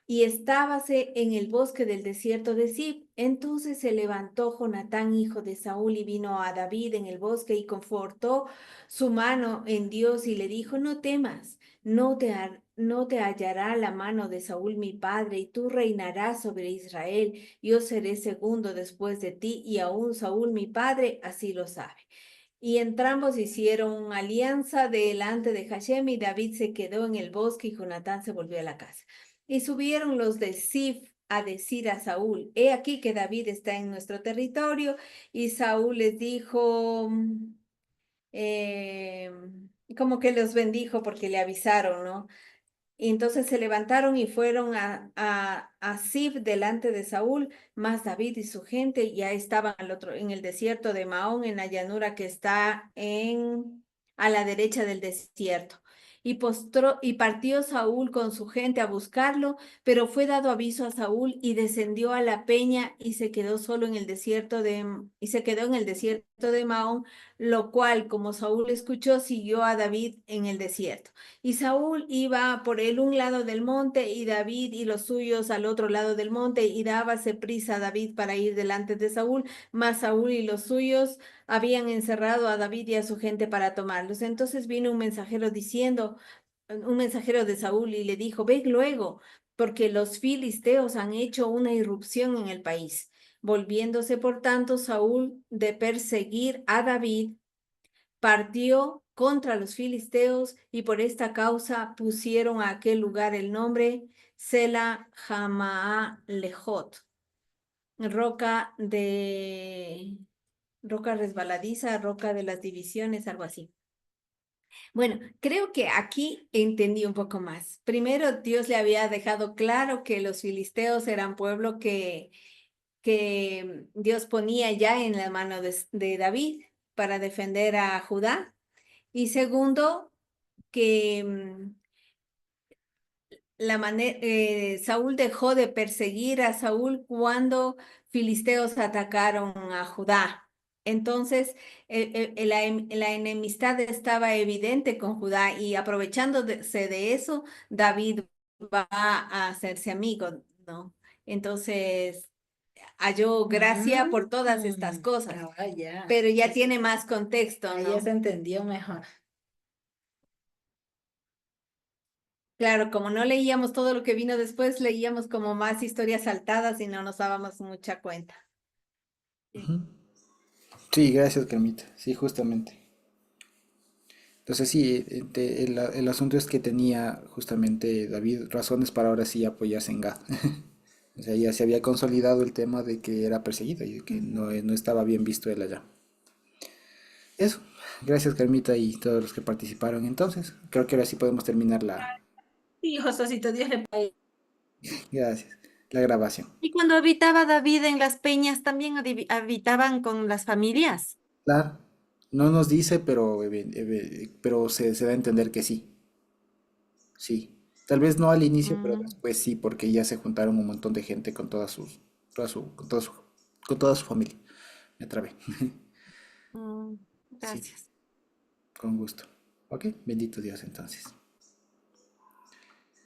y estábase en el bosque del desierto de Zib. Entonces se levantó Jonatán, hijo de Saúl, y vino a David en el bosque y confortó su mano en Dios y le dijo, no temas, no te hallará la mano de Saúl mi padre, y tú reinarás sobre Israel. Yo seré segundo después de ti, y aún Saúl mi padre así lo sabe. Y entrambos hicieron alianza delante de Hashem, y David se quedó en el bosque, y Jonatán se volvió a la casa. Y subieron los de Sif a decir a Saúl, he aquí que David está en nuestro territorio, y Saúl les dijo, eh, como que los bendijo porque le avisaron, ¿no? Y entonces se levantaron y fueron a Sif delante de Saúl, más David y su gente ya estaban en el desierto de Maón, en la llanura que está a la derecha del desierto. Y partió Saúl con su gente a buscarlo, pero fue dado aviso a Saúl y descendió a la peña y se quedó solo en el desierto y se quedó en el desierto de Maón, lo cual, como Saúl escuchó, siguió a David en el desierto. Y Saúl iba por el un lado del monte y David y los suyos al otro lado del monte, y dábase prisa a David para ir delante de Saúl, mas Saúl y los suyos habían encerrado a David y a su gente para tomarlos. Entonces vino un mensajero de Saúl y le dijo, ve luego, porque los filisteos han hecho una irrupción en el país. Volviéndose por tanto Saúl de perseguir a David, partió contra los filisteos, y por esta causa pusieron a aquel lugar el nombre Sela Hamaa Lejot, roca resbaladiza, roca de las divisiones, algo así. Bueno, creo que aquí entendí un poco más. Primero, Dios le había dejado claro que los filisteos eran pueblo que Dios ponía ya en la mano de David para defender a Judá. Y segundo, que Saúl dejó de perseguir a Saúl cuando filisteos atacaron a Judá. Entonces, la enemistad estaba evidente con Judá, y aprovechándose de eso, David va a hacerse amigo, ¿no? Entonces, halló gracia por todas estas cosas, Ya. pero ya tiene más contexto, Ahí ¿no? ya se entendió mejor. Claro, como no leíamos todo lo que vino después, leíamos como más historias saltadas y no nos dábamos mucha cuenta. Ujú. Sí, gracias, Carmita. Sí, justamente. Entonces sí, el asunto es que tenía justamente David razones para ahora sí apoyarse en Gad. O sea, ya se había consolidado el tema de que era perseguido y de que no estaba bien visto él allá. Eso. Gracias, Carmita, y todos los que participaron. Entonces, creo que ahora sí podemos terminar Sí, Josecito, Dios le pague. gracias, la grabación. Y cuando habitaba David en las peñas, también habitaban con las familias. Claro, no nos dice, pero se da a entender que sí. Sí. Tal vez no al inicio, pero Mm, después sí, porque ya se juntaron un montón de gente con con toda su familia. Me trabé. mm, Sí, gracias. con gusto. Ok, bendito Dios entonces.